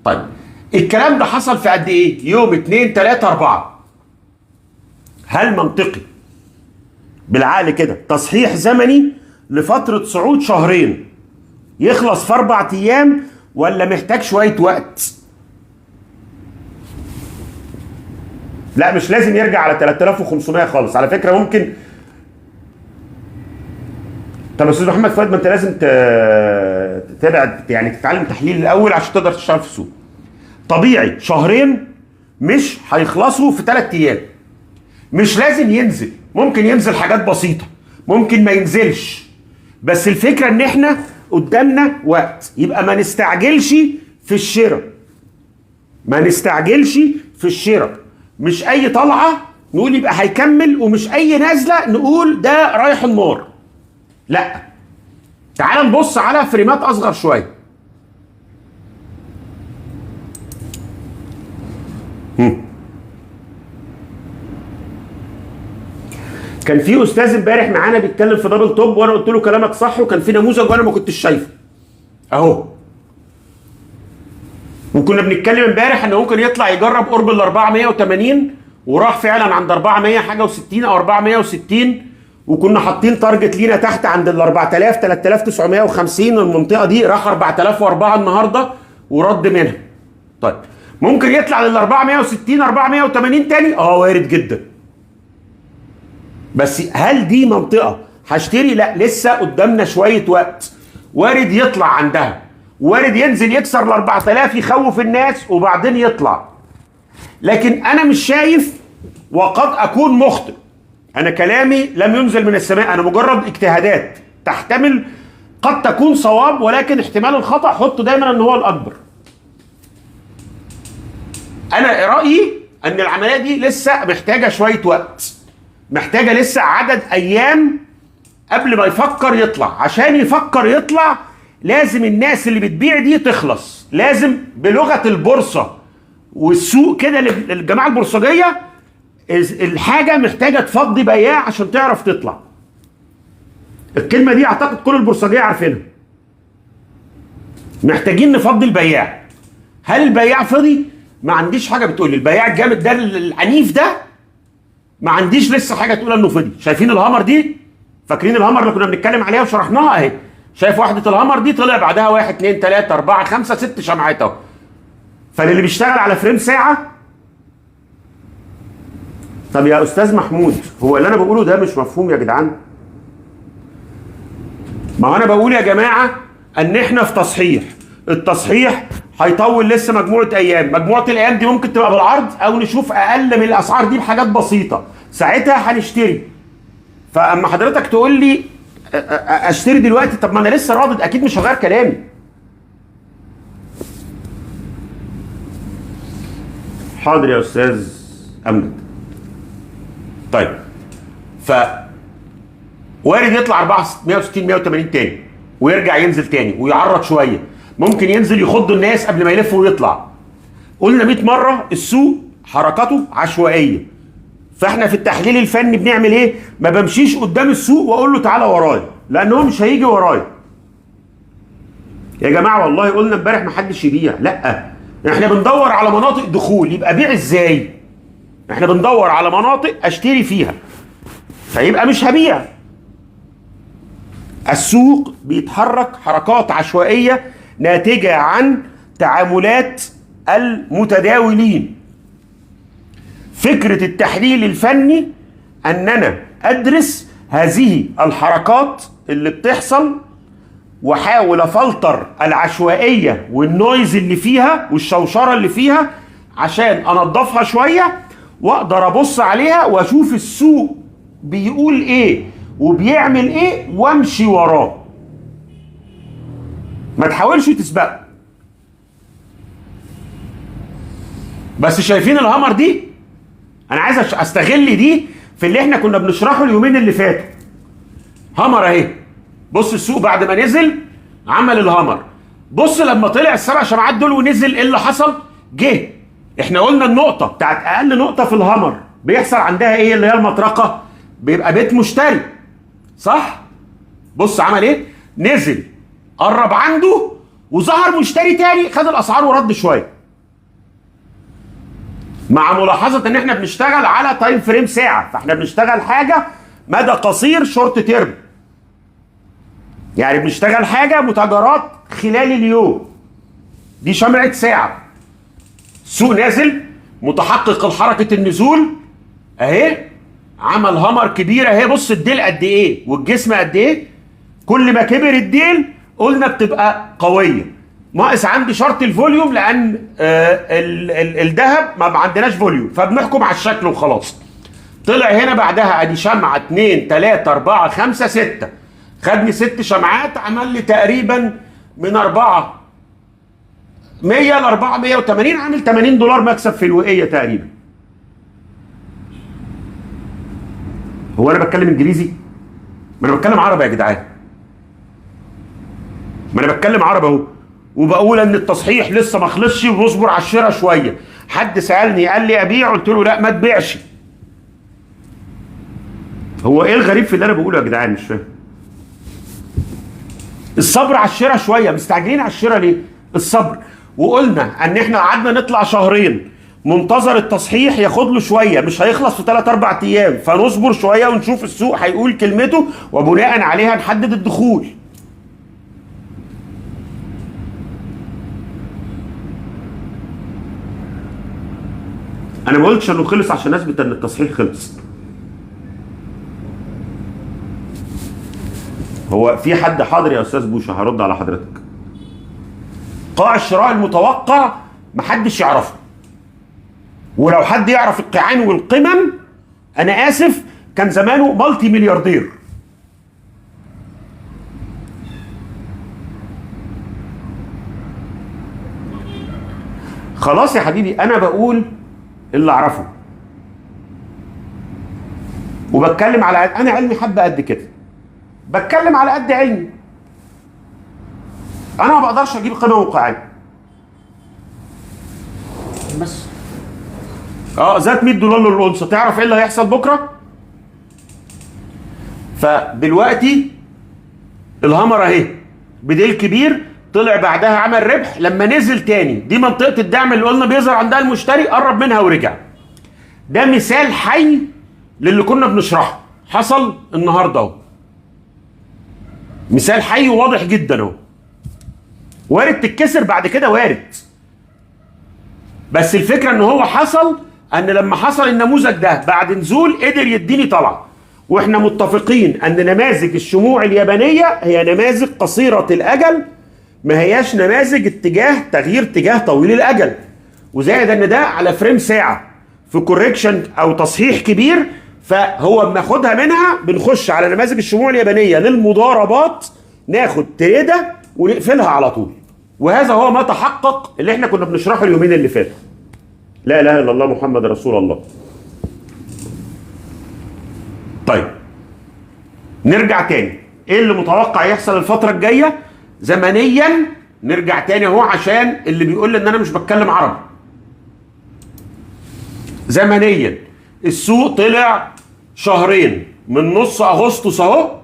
Speaker 1: طيب الكلام ده حصل في قد ايه؟ يوم 2 3 4. هل منطقي بالعقل كده تصحيح زمني لفتره صعود شهرين يخلص في 4 ايام، ولا محتاج شويه وقت؟ لا مش لازم يرجع على 3500 خالص على فكره، ممكن. طب يا استاذ محمد فؤاد، ما انت لازم تتابع، يعني تتعلم تحليل الاول عشان تقدر تشتغل في السوق. طبيعي شهرين مش هيخلصوا في 3 ايام. مش لازم ينزل، ممكن ينزل حاجات بسيطه، ممكن ما ينزلش. بس الفكره ان احنا قدامنا وقت، يبقى ما نستعجلش في الشراء. ما نستعجلش في الشراء. مش اي طلعه نقول يبقى هيكمل، ومش اي نازله نقول ده رايح النار. لا، تعال نبص على فريمات اصغر شويه. كان في استاذ امبارح معانا بيتكلم في دبل توب، وانا قلت له كلامك صح، وكان في نموذج وانا ما كنتش شايفه اهو. وكنا بنتكلم امبارح ان ممكن يطلع يجرب قرب ال 480، وراح فعلا عند 400 حاجه و60 او 460. وكنا حاطين تارجت لينا تحت عند ال 4000 3950 المنطقه دي، راح 4004 النهارده ورد منها. طيب ممكن يطلع لل 460 480 تاني؟ وارد جدا. بس هل دي منطقه هشتري؟ لا، لسه قدامنا شويه وقت. وارد يطلع عندها، وارد ينزل يكسر ال 4000 يخوف الناس وبعدين يطلع. لكن انا مش شايف، وقد اكون مخطئ. انا كلامي لم ينزل من السماء، انا مجرد اجتهادات تحتمل قد تكون صواب، ولكن احتمال الخطأ حطه دايما ان هو الاكبر. انا رايي ان العمليه دي لسه محتاجه شويه وقت، محتاجه لسه عدد ايام قبل ما يفكر يطلع. عشان يفكر يطلع لازم الناس اللي بتبيع دي تخلص. لازم بلغه البورصه والسوق كده، الجماعه البورصجيه، الحاجه محتاجه تفضي بياع عشان تعرف تطلع. الكلمه دي اعتقد كل البورصجيه عارفينها. محتاجين نفضي البياع. هل البياع فضي؟ ما عنديش حاجه بتقول لي. البياع الجامد ده العنيف ده ما عنديش لسه حاجه تقول انه فضي. شايفين الهامر دي؟ فاكرين الهامر اللي كنا بنتكلم عليها وشرحناها اهي؟ شايف وحده الهامر دي طلع بعدها 1 2 3 4 5 6 شمعات اهو. فاللي بيشتغل على فريم ساعه. طب يا استاذ محمود، هو اللي انا بقوله ده مش مفهوم يا جدعان؟ ما هو انا بقول يا جماعه ان احنا في تصحيح. التصحيح هيطول لسه مجموعه ايام. مجموعه الايام دي ممكن تبقى بالعرض، او نشوف اقل من الاسعار دي بحاجات بسيطه، ساعتها هنشتري. فاما حضرتك تقول لي اشتري دلوقتي، طب ما انا لسه رادد، اكيد مش هغير كلامي. حاضر يا استاذ امجد. طيب وارد يطلع 460 180 تاني، ويرجع ينزل تاني ويعرض شويه. ممكن ينزل يخض الناس قبل ما يلف ويطلع. قلنا 100 مره السوق حركاته عشوائيه. فاحنا في التحليل الفني بنعمل ايه؟ ما بمشيش قدام السوق واقول له تعالى ورايا، لان هو مش هيجي ورايا. يا جماعه والله قلنا امبارح ما حدش يبيع، لا احنا بندور على مناطق دخول. يبقى بيع ازاي؟ احنا بندور على مناطق اشتري فيها، فيبقى مش هبيع. السوق بيتحرك حركات عشوائيه ناتجة عن تعاملات المتداولين. فكرة التحليل الفني أن أنا أدرس هذه الحركات اللي بتحصل وحاول أفلتر العشوائية والنويز اللي فيها والشوشرة اللي فيها عشان أنظفها شوية وأقدر أبص عليها وأشوف السوق بيقول إيه وبيعمل إيه وأمشي وراه. ما تحاولش تسبقه. بس شايفين الهامر دي؟ أنا عايز أستغل دي في اللي إحنا كنا بنشرحه اليومين اللي فاتوا. هامر أهي. بص السوق بعد ما نزل عمل الهامر. بص لما طلع السبع شمعات دول ونزل ايه اللي حصل؟ جه. احنا قلنا النقطه بتاعت اقل نقطه في الهامر بيحصل عندها ايه اللي هي المطرقه؟ بيبقى بيت مشتري. صح؟ بص عمل ايه؟ نزل قرب عنده وظهر مشتري تاني خد الاسعار ورد شويه. مع ملاحظه ان احنا بنشتغل على تايم فريم ساعه، فاحنا بنشتغل حاجه مدى قصير شورت تيرم. يعني بنشتغل حاجة متاجرات خلال اليوم. دي شمعة ساعة. السوق نازل متحقق الحركة النزول اهي، عمل هامر كبير اهي. بص الديل قد ايه والجسم قد ايه. كل ما كبر الديل قلنا بتبقى قوية. ناقص عندي شرط الفوليوم لان الذهب ما عندناش فوليوم فبنحكم على الشكل وخلاص. طلع هنا بعدها ادي شمعة 2 3 4 5 6. خدني 6 شمعات عمل لي تقريبا من 400 ل 480 عامل $80 مكسب في الوقيه تقريبا. هو انا بتكلم انجليزي؟ ما انا بتكلم عربي يا جدعان. ما انا بتكلم عربي اهو وبقول ان التصحيح لسه ما خلصش ونصبر على الشراء شويه. حد سالني قال لي ابيع قلت له لا ما تبيعش. هو ايه الغريب في اللي انا بقوله يا جدعان؟ مش فاهم. الصبر على الشراء شويه. مستعجلين على الشراء ليه؟ الصبر. وقلنا ان احنا قعدنا نطلع شهرين منتظر التصحيح ياخد له شويه، مش هيخلص في 3 4 ايام، فنصبر شويه ونشوف السوق هيقول كلمته وبناء عليها نحدد الدخول. انا ما قلتش انه خلص عشان اثبت ان التصحيح خلص. هو في حد حاضر يا استاذ بوشة؟ هرد على حضرتك. قاع الشراء المتوقع محدش يعرفه، ولو حد يعرف القيعان والقمم انا اسف كان زمانه مالتي ملياردير. خلاص يا حبيبي انا بقول اللي اعرفه وبتكلم على انا علمي حبه قد كده، بتكلم على قد علمي. انا ما بقدرش اجيب قيمه وقاعات بس. زاد $100 للأونصة. تعرف ايه اللي هيحصل بكره؟ فدلوقتي الهامر اهي بديل كبير طلع بعدها عمل ربح. لما نزل تاني دي منطقه الدعم اللي قلنا بيظهر عندها المشتري، قرب منها ورجع. ده مثال حي للي كنا بنشرحه حصل النهارده اهو. مثال حي وواضح جدا اهو. وارد تتكسر بعد كده، وارد. بس الفكره ان هو حصل ان لما حصل النموذج ده بعد نزول قدر يديني طلعه. واحنا متفقين ان نماذج الشموع اليابانيه هي نماذج قصيره الاجل، ما هياش نماذج تغيير اتجاه طويل الاجل. وزائد ان ده على فريم ساعه في كوريكشن او تصحيح كبير، فهو بناخدها منها بنخش على نماذج الشموع اليابانيه للمضاربات، ناخد تريده ونقفلها على طول. وهذا هو ما تحقق اللي احنا كنا بنشرحه اليومين اللي فاتوا. لا اله الا الله محمد رسول الله. طيب نرجع تاني، ايه اللي متوقع يحصل الفتره الجايه زمنيا؟ نرجع تاني اهو عشان اللي بيقول ان انا مش بتكلم عربي. زمنيا السوق طلع شهرين من نص اغسطس اهو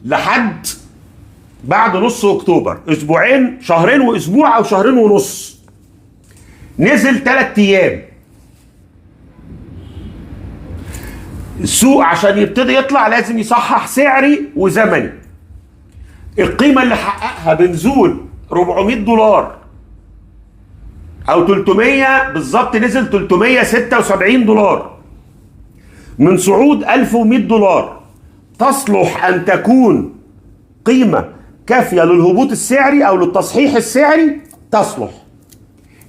Speaker 1: لحد بعد نص اكتوبر، اسبوعين، شهرين واسبوع او شهرين ونص. نزل 3 ايام. السوق عشان يبتدي يطلع لازم يصحح سعري وزمني. القيمه اللي حققها بنزول 400 دولار او 300 بالظبط، نزل 376 دولار من صعود 1100 دولار، تصلح ان تكون قيمة كافية للهبوط السعري او للتصحيح السعري؟ تصلح.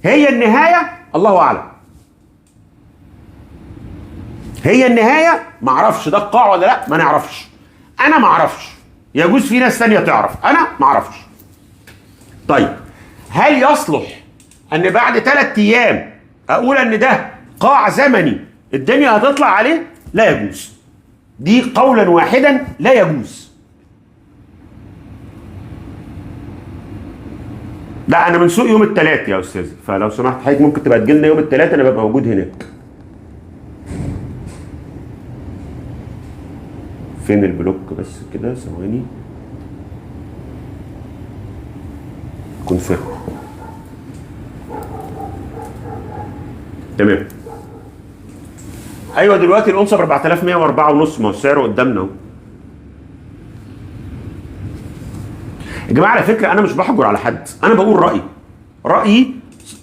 Speaker 1: هي النهاية؟ الله اعلم. هي النهاية؟ معرفش ده القاع ولا لا، ما نعرفش. انا معرفش، يجوز في ناس تانية تعرف، انا معرفش. طيب هل يصلح ان بعد 3 ايام اقول ان ده قاع زمني الدنيا هتطلع عليه؟ لا يجوز. دي قولا واحدا لا يجوز. لا انا من سوق يوم الثلاث يا استاذ، فلو سمحت حضرتك ممكن تبقى تجيلنا يوم الثلاث، انا ببقى موجود هناك. فين البلوك بس كده ثواني. كونفيرم. تمام. ايوه دلوقتي الانصه ب 4104 ونص، ما هو سعره قدامنا اهو. يا جماعه على فكره انا مش بحجر على حد، انا بقول رايي. رايي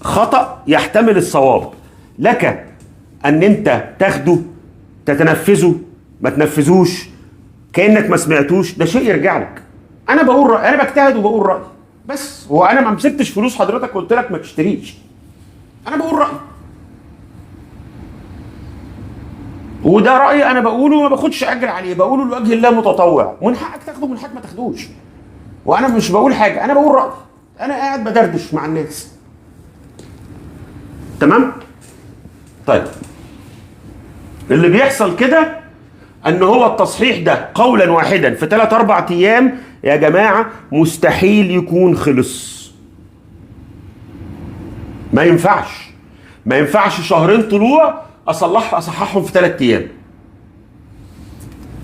Speaker 1: خطا يحتمل الصواب، لك ان انت تاخده تتنفذه ما تنفذوش كانك ما سمعتوش، ده شيء يرجع لك. انا بقول رايي، انا بجتهد وبقول رايي بس. هو انا ما مسكتش فلوس حضرتك قلت لك ما تشتريش، انا بقول رايي، وده رايي انا بقوله وما باخدش اجر عليه، بقوله لوجه الله متطوع، ومن حقك تاخده من حقك ما تاخدوش. وانا مش بقول حاجه، انا بقول رايي، انا قاعد بدردش مع الناس. تمام؟ طيب اللي بيحصل كده ان هو التصحيح ده قولا واحدا في 3-4 ايام يا جماعه مستحيل يكون خلص. ما ينفعش. ما ينفعش شهرين طلوع اصححهم في 3 ايام.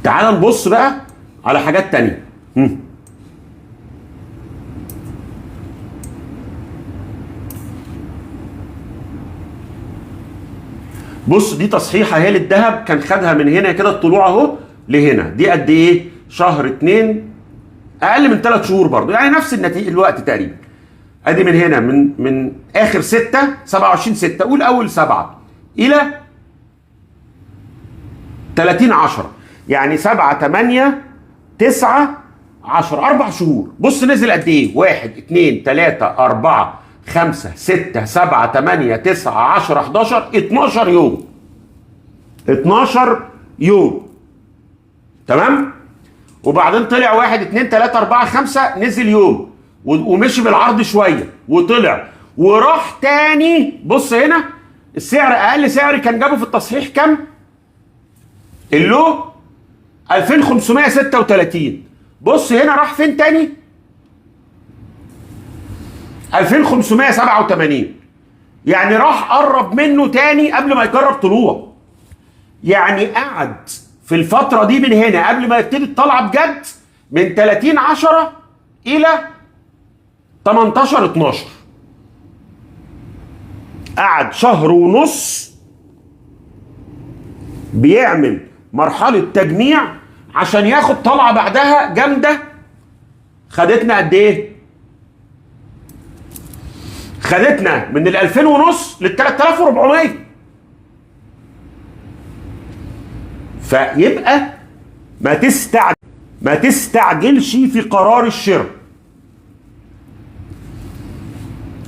Speaker 1: تعال نبص بقى على حاجات تانية. بص دي تصحيحه اهي للذهب، كان خدها من هنا كده الطلوع اهو لهنا، دي قد ايه؟ شهر 2، اقل من 3 شهور برضه، يعني نفس النتيجه الوقت تقريبا. ادي من هنا من اخر 6 27/6 قول اول 7 الى 30/10، يعني 7 8 9 10 4 شهور. بص نزل قد ايه؟ 1 2 3 4 5 6 7 8 9 10 11 12 يوم. 12 يوم. تمام؟ وبعدين طلع 1 2 3 4 5 نزل يوم ومشي بالعرض شويه وطلع وراح تاني. بص هنا السعر، اقل سعر كان جابه في التصحيح كام؟ اللو 2536. بص هنا راح فين تاني؟ 2587. يعني راح قرب منه تاني قبل ما يجرب طلوع. يعني قعد في الفترة دي من هنا قبل ما يبتدي الطلعة بجد من 30/10 إلى 18/12. قعد شهر ونص بيعمل مرحلة تجميع عشان ياخد طلعة بعدها جامدة. خدتنا قد ايه؟ خدتنا من 2000 ونص لل 3400. فيبقى ما تستعجلش في قرار الشراء.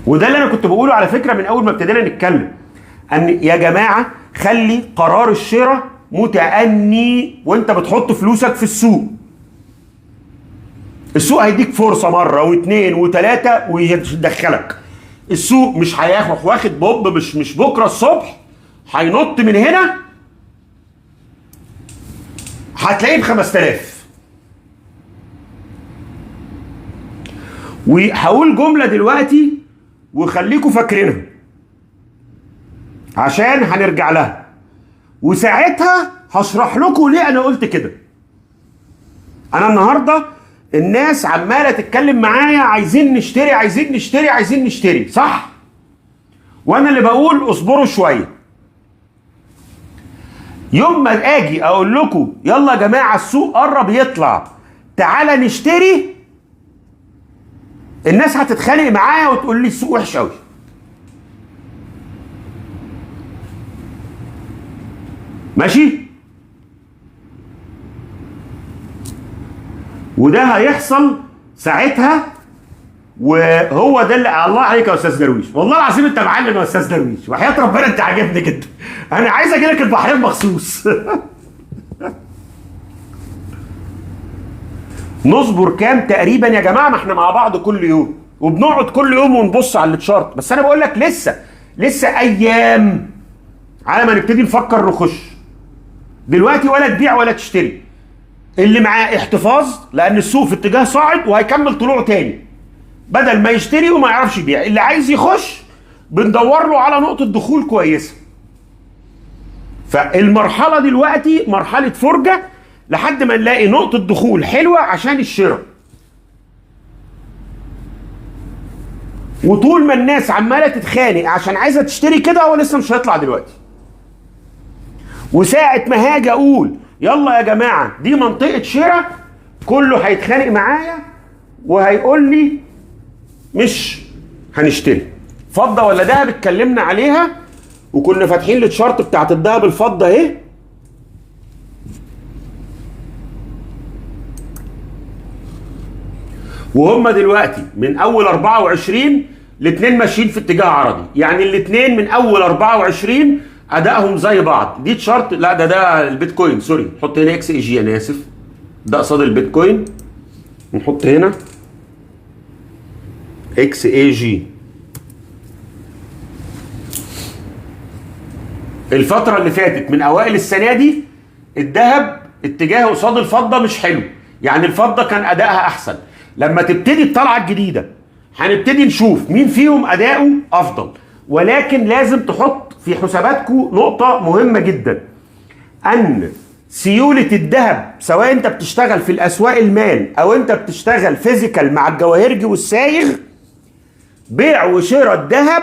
Speaker 1: وده اللي انا كنت بقوله على فكرة من اول ما ابتدينا نتكلم، ان يا جماعة خلي قرار الشراء متأني وانت بتحط فلوسك في السوق. السوق هيديك فرصة مرة واثنين وثلاثة ويدخلك. السوق مش هياخد واخد بوب، مش بكرة الصبح هينط من هنا هتلاقيه ب5000. وهقول جملة دلوقتي وخليكوا فاكرينها عشان هنرجع لها، وساعتها هشرح لكم ليه انا قلت كده. انا النهارده الناس عماله تتكلم معايا عايزين نشتري عايزين نشتري عايزين نشتري، صح؟ وانا اللي بقول اصبروا شويه. يوم ما اجي اقول لكم يلا يا جماعه السوق قرب يطلع تعالى نشتري، الناس هتتخانق معايا وتقول لي السوق وحش قوي. ماشي؟ وده هيحصل ساعتها، وهو ده اللي الله عليك يا استاذ درويش، والله العظيم انت معلم يا استاذ درويش، وحياه ربنا انت عاجبني جدا. انا عايز اجي لك البحرين مخصوص. نصبر كام تقريبا يا جماعه؟ ما احنا مع بعض كل يوم وبنقعد كل يوم ونبص على التشارت، بس انا بقول لك لسه ايام على ما نبتدي نفكر نخش. دلوقتي ولا تبيع ولا تشتري، اللي معاه احتفاظ لان السوق في اتجاه صاعد وهيكمل طلوع تاني، بدل ما يشتري وما يعرفش يبيع. اللي عايز يخش بندور له على نقطه دخول كويسه. فالمرحله دلوقتي مرحله فرجه لحد ما نلاقي نقطه دخول حلوه عشان الشراء. وطول ما الناس عماله تتخانق عشان عايزه تشتري كده، هو لسه مش هيطلع دلوقتي. وساعه ما هاجي اقول يلا يا جماعه دي منطقه شراء، كله هيتخانق معايا وهيقول لي مش هنشتري. فضه ولا دهب اتكلمنا عليها، وكنا فاتحين الشارت بتاعت الدهب الفضه اهي. وهم دلوقتي من اول 24 الاثنين ماشيين في اتجاه عرضي، يعني الاثنين من اول 24 ادائهم زي بعض. دي تشارت، لا ده البيتكوين، سوري، نحط هنا اكس اي جي، انا اسف، ده قصاد البيتكوين، نحط هنا اكس اي جي. الفترة اللي فاتت من اوائل السنة دي الذهب اتجاهه قصاد الفضة مش حلو، يعني الفضة كان ادائها احسن. لما تبتدي الطلعة الجديدة هنبتدي نشوف مين فيهم اداؤه افضل، ولكن لازم تحط في حساباتكم نقطة مهمة جدا، ان سيولة الذهب سواء انت بتشتغل في الاسواق المال او انت بتشتغل فيزيكال مع الجواهرجي والسايغ، بيع وشراء الذهب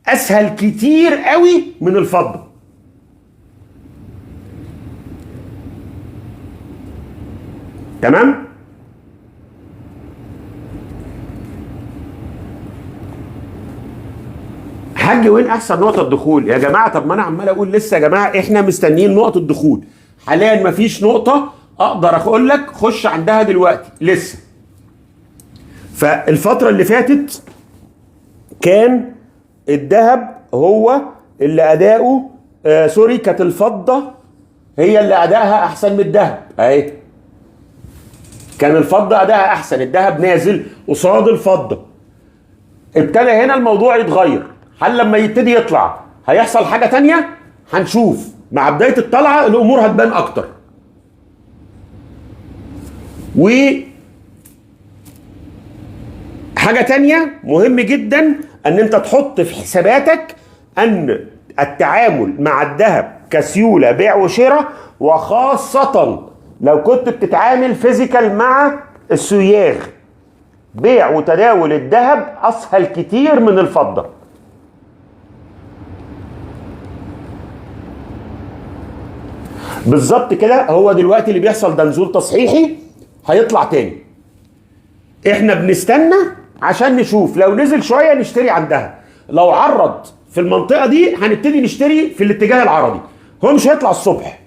Speaker 1: اسهل كتير قوي من الفضة. تمام؟ حاج وين احسن نقطة دخول يا جماعة؟ طب ما انا عمال اقول لسه يا جماعة احنا مستنيين نقطة دخول، حاليا مفيش نقطة اقدر اقول لك خش عندها دلوقتي لسه. فالفترة اللي فاتت كان الذهب هو اللي اداؤه سوري، كانت الفضة هي اللي ادائها احسن من الذهب اهي. كان الفضة ادائها احسن، الذهب نازل قصاد الفضة. ابتدى هنا الموضوع يتغير، هل لما يبتدي يطلع هيحصل حاجة تانية؟ هنشوف مع بداية الطلعة الامور هتبان اكتر. و حاجة تانية مهم جدا ان انت تحط في حساباتك ان التعامل مع الذهب كسيولة بيع وشراء، وخاصة لو كنت بتتعامل فيزيكال مع السياغ، بيع وتداول الذهب اسهل كتير من الفضة. بالظبط كده. هو دلوقتي اللي بيحصل ده نزول تصحيحي، هيطلع تاني. احنا بنستنى عشان نشوف لو نزل شوية نشتري عندها، لو عرض في المنطقة دي هنبتدي نشتري في الاتجاه العرضي. هو مش هيطلع الصبح،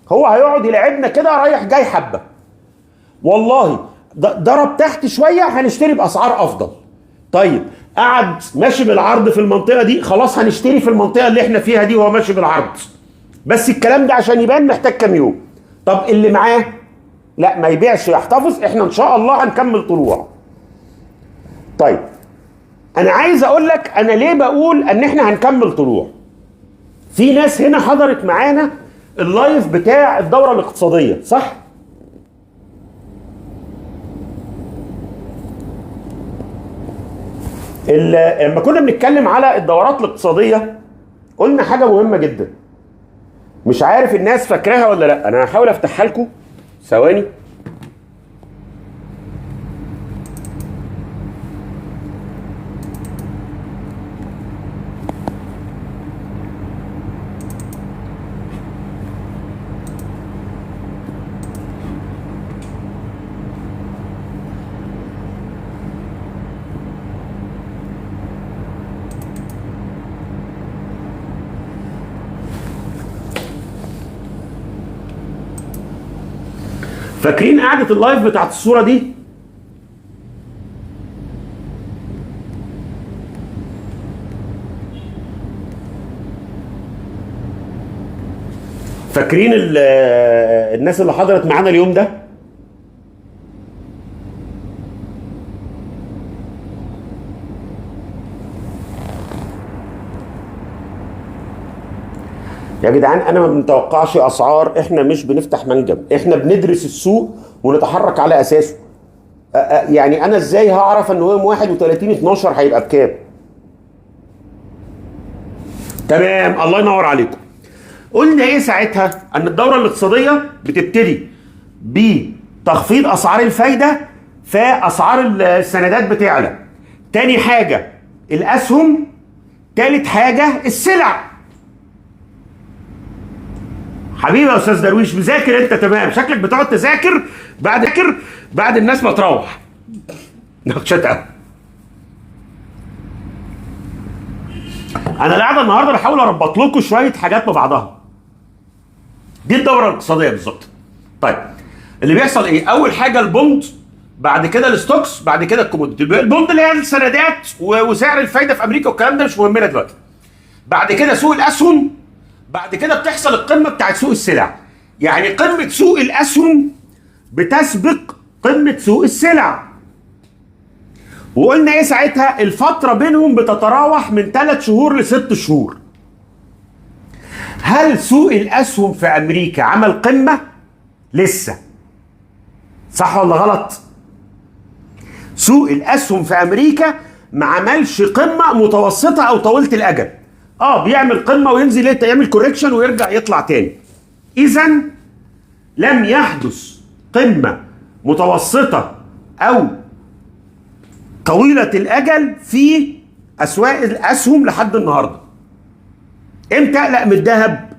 Speaker 1: هو هيقعد يلعبنا كده رايح جاي حبة. والله ضرب تحت شوية هنشتري بأسعار أفضل. طيب قعد ماشي بالعرض في المنطقة دي، خلاص هنشتري في المنطقة اللي احنا فيها دي وهو ماشي بالعرض. بس الكلام ده عشان يبان محتاج كام يوم. طب اللي معاه لا ما يبيعش يحتفظ، احنا ان شاء الله هنكمل طلوع. طيب انا عايز اقول لك انا ليه بقول ان احنا هنكمل طلوع. في ناس هنا حضرت معانا اللايف بتاع الدورة الاقتصادية، صح؟ لما كنا بنتكلم على الدورات الاقتصادية قلنا حاجة مهمة جدا، مش عارف الناس فاكراها ولا لا. انا هحاول افتحها لكم ثواني. فاكرين قعده اللايف بتاعت الصوره دي؟ فاكرين الناس اللي حضرت معانا اليوم ده؟ يا جدعان انا ما بنتوقعش اسعار، احنا مش بنفتح منجم، احنا بندرس السوق ونتحرك على اساسه. يعني انا ازاي هعرف ان يوم 31/12 هيبقى بكام؟ تمام، الله ينور عليكم. قلنا ايه ساعتها؟ ان الدوره الاقتصاديه بتبتدي بتخفيض اسعار الفايده، فاسعار السندات بتعلى. تاني حاجه الاسهم، تالت حاجه السلع. حبيبي يا استاذ درويش، مذاكر انت؟ تمام، شكلك بتقعد تذاكر بعد الناس ما تروح. نقشت قوي. انا القعده النهارده بحاول اربط لكم شويه حاجات ببعضها. دي الدوره الاقتصاديه بالظبط. طيب اللي بيحصل ايه؟ اول حاجه البوند، بعد كده الستوكس، بعد كده الكوموديتي. البوند اللي هي السندات وسعر الفايده في امريكا والكلام ده مش مهمنا دلوقتي. بعد كده سوق الاسهم، بعد كده بتحصل القمه بتاعت سوق السلع. يعني قمه سوق الاسهم بتسبق قمه سوق السلع. وقلنا ايه ساعتها؟ الفتره بينهم بتتراوح من 3 شهور ل6 شهور. هل سوق الاسهم في امريكا عمل قمه؟ لسه. صح ولا غلط؟ سوق الاسهم في امريكا ما عملش قمه متوسطه او طويله الاجل. بيعمل قمه وينزل يعمل كوريكشن ويرجع يطلع تاني. اذا لم يحدث قمه متوسطه او طويله الاجل في اسواق الاسهم لحد النهارده. امتى اقلق من الذهب؟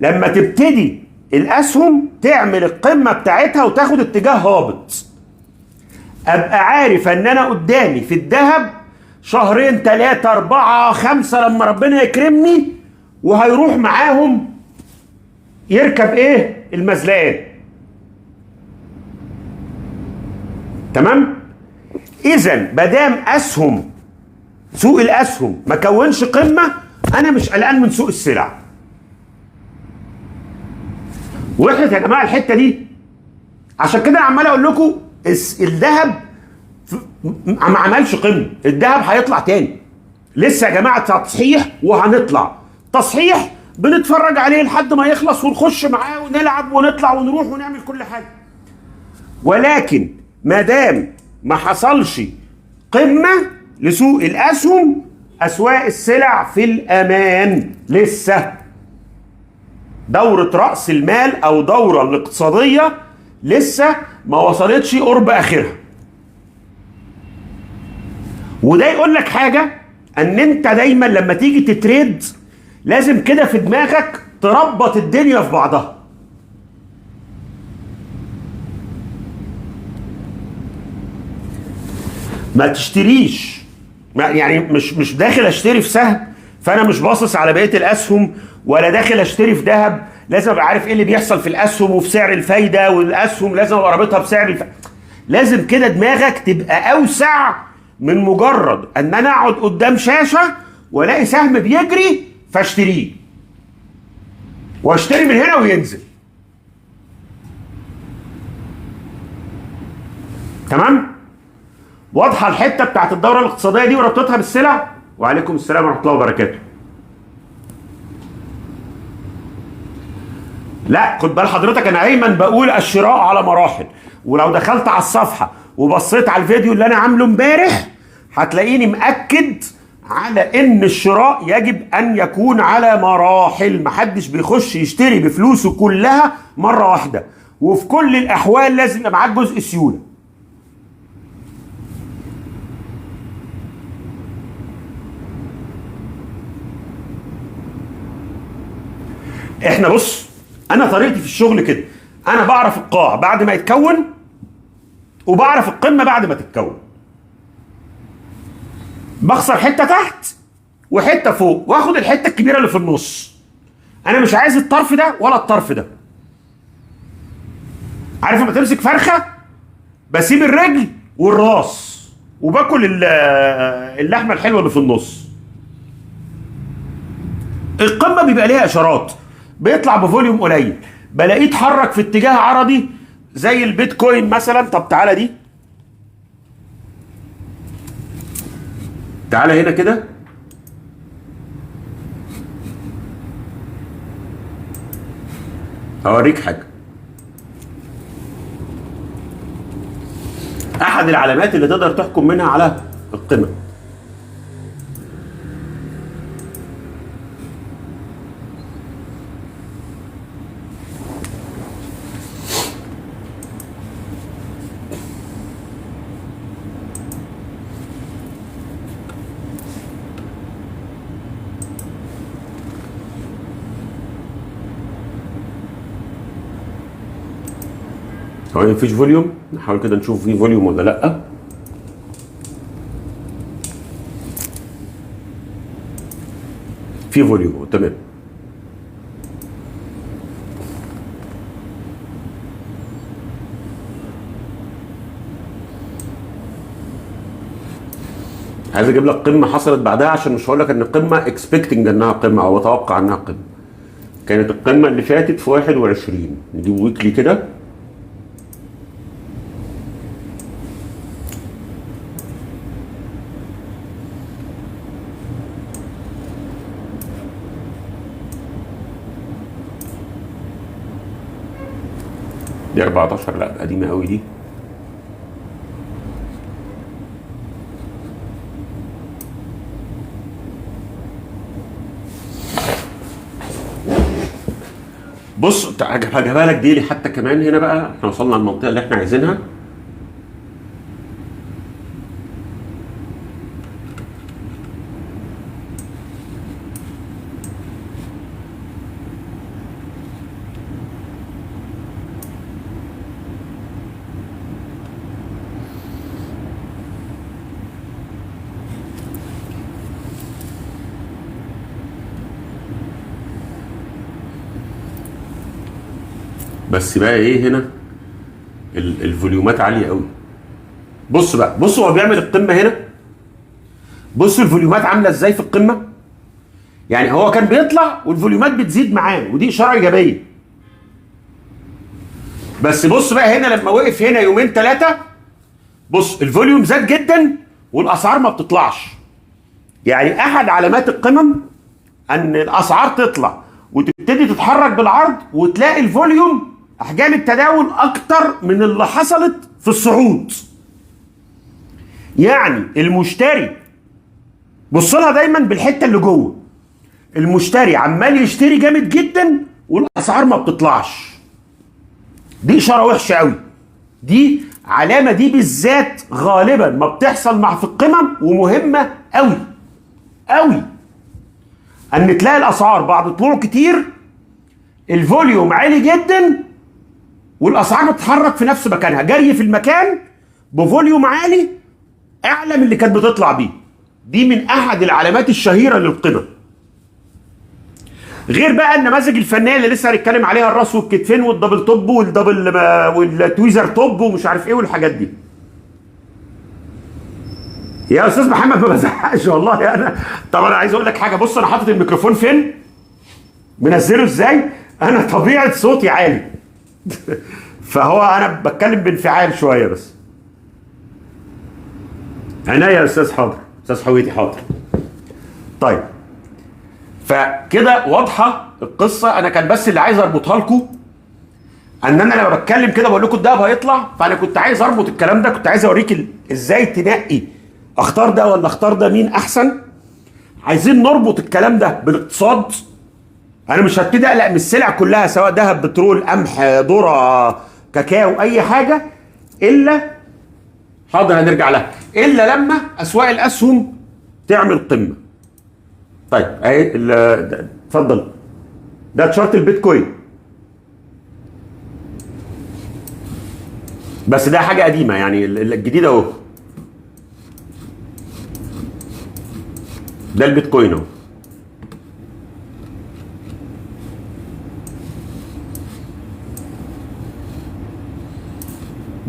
Speaker 1: لما تبتدي الاسهم تعمل القمه بتاعتها وتاخد اتجاه هابط. ابقى عارف ان انا قدامي في الذهب شهرين 3 4 5 لما ربنا يكرمني، وهيروح معاهم يركب ايه؟ المزلقان. تمام؟ اذا مادام اسهم سوق الاسهم ما كونش قمه، انا مش قلقان من سوق السلع. وحدت يا جماعه الحته دي. عشان كده عمال اقول لكم الذهب ما عملش قمه، الذهب هيطلع تاني. لسه يا جماعه تصحيح وهنطلع. تصحيح بنتفرج عليه لحد ما يخلص ونخش معاه ونلعب ونطلع ونروح ونعمل كل حاجه. ولكن ما دام ما حصلش قمه لسوق الاسهم، اسواق السلع في الامان. لسه دوره راس المال او دوره الاقتصاديه لسه ما وصلتش قرب اخرها. وده يقول لك حاجه، ان انت دايما لما تيجي تتريد لازم كده في دماغك تربط الدنيا في بعضها. ما تشتريش، يعني مش داخل اشتري في سهم فانا مش باصص على بقيه الاسهم، ولا داخل اشتري في ذهب لازم ابقى عارف ايه اللي بيحصل في الاسهم وفي سعر الفايده، والاسهم لازم ابقى رابطها بسعر الفايده. لازم كده دماغك تبقى اوسع من مجرد ان انا اقعد قدام شاشه والاقي سهم بيجري فاشتريه واشتري من هنا وينزل. تمام؟ واضحه الحته بتاعت الدوره الاقتصاديه دي وربطتها بالسلع؟ وعليكم السلام ورحمه الله وبركاته. لا خد بال حضرتك، انا ايمن بقول الشراء على مراحل. ولو دخلت على الصفحه وبصيت على الفيديو اللي انا عامله امبارح هتلاقيني مأكد على ان الشراء يجب ان يكون على مراحل. محدش بيخش يشتري بفلوسه كلها مره واحده، وفي كل الاحوال لازم يبقى معاك جزء سيوله. احنا بص، انا طريقتي في الشغل كده، انا بعرف القاع بعد ما يتكون وبعرف القمه بعد ما تتكون. بخسر حته تحت وحته فوق واخد الحته الكبيره اللي في النص. انا مش عايز الطرف ده ولا الطرف ده. عارف لما تمسك فرخه بسيب الرجل والراس وباكل اللحمه الحلوه اللي في النص. القمه بيبقى ليها اشارات، بيطلع بفوليوم قليل، بلاقيه اتحرك في اتجاه عرضي زي البيتكوين مثلا. طب تعالى دي، تعالى هنا كده، هوريك حاجه. احد العلامات اللي تقدر تحكم منها على القمم، هو مفيش فوليوم. نحاول كده نشوف فيه فوليوم ولا لا. في فوليوم، تمام. عايز اجيب لك قمه حصلت بعدها، عشان مش هقول لك ان القمه اكسبكتنج انها قمه او اتوقع انها قمه. كانت القمه اللي فاتت في 21. نجيب ويكلي كده. دي 14، لا قديمه قوي دي. بص هجيبها لك ديلي حتى كمان. هنا بقى احنا وصلنا للمنطقه اللي احنا عايزينها. بس بقى ايه هنا؟ الفوليومات عاليه قوي. بص بقى، بص هو بيعمل القمه هنا. بص الفوليومات عامله ازاي في القمه. يعني هو كان بيطلع والفوليومات بتزيد معاه، ودي اشاره ايجابيه. بس بص بقى هنا لما وقف هنا يومين ثلاثه، بص الفوليوم زاد جدا والاسعار ما بتطلعش. يعني احد علامات القمم ان الاسعار تطلع وتبتدي تتحرك بالعرض، وتلاقي الفوليوم احجام التداول اكتر من اللي حصلت في الصعود. يعني المشتري، بص لها دايما بالحته اللي جوه، المشتري عمال يشتري جامد جدا والاسعار ما بتطلعش. دي اشاره وحشه قوي. دي علامه، دي بالذات غالبا ما بتحصل مع في القمم، ومهمه قوي قوي ان تلاقي الاسعار بعد طلوع كتير الفوليوم عالي جدا والاسعار بتتحرك في نفس مكانها، جري في المكان بفوليوم عالي اعلى من اللي كانت بتطلع بيه. دي من احد العلامات الشهيره للقمم. غير بقى النماذج الفنيه اللي لسه هنتكلم عليها، الراس والكتفين والدبل توب والتويزر توب ومش عارف ايه والحاجات دي. يا استاذ محمد ما بزهقش والله انا. طب انا عايز اقول لك حاجه. بص انا حاطط الميكروفون فين، منزله ازاي. انا طبيعه صوتي عالي فهو انا بتكلم بانفعال شويه بس. عينيا يا استاذ، حاضر استاذ حويتي، حاضر. طيب فكده واضحه القصه. انا كان بس اللي عايز اربطها لكم ان انا لما بتكلم كده بقول لكم الدهب هيطلع، فانا كنت عايز اربط الكلام ده. كنت عايز اوريك ازاي تنقي اختار ده ولا اختار ده، مين احسن. عايزين نربط الكلام ده بالاقتصاد. انا مش هبتدي اقلق من السلع كلها، سواء ذهب، بترول، قمح، ذره، كاكاو، اي حاجه، الا حاضر هنرجع لها، الا لما اسواق الاسهم تعمل قمه. طيب اهي اتفضل، ده تشارت البيتكوين، بس ده حاجه قديمه يعني. الجديد اهو، ده البيتكوين اهو.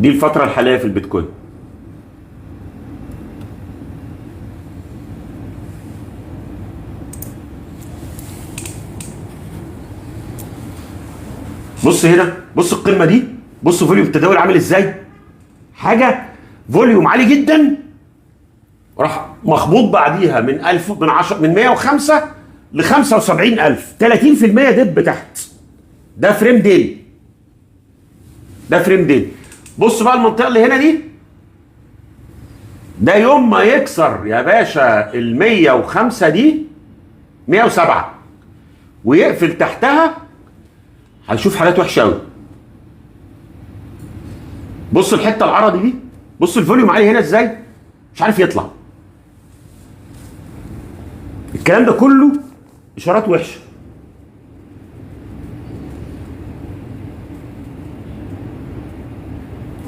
Speaker 1: دي الفتره الحاليه في البيتكوين. بص هنا، بص القمه دي، بص فوليوم التداول عامل ازاي، حاجه فوليوم عالي جدا، راح مخبوط بعديها من 1000 من 10 من 105 ل 75000، 30% دب تحت. ده فريم ديلي، ده فريم ديلي. بص بقى المنطقه اللي هنا دي، ده يوم ما يكسر يا باشا ال 105 دي 107 ويقفل تحتها، هنشوف حالات وحشه قوي. بص الحته العرضي دي، بص الفوليوم عالي هنا ازاي، مش عارف يطلع. الكلام ده كله اشارات وحشه.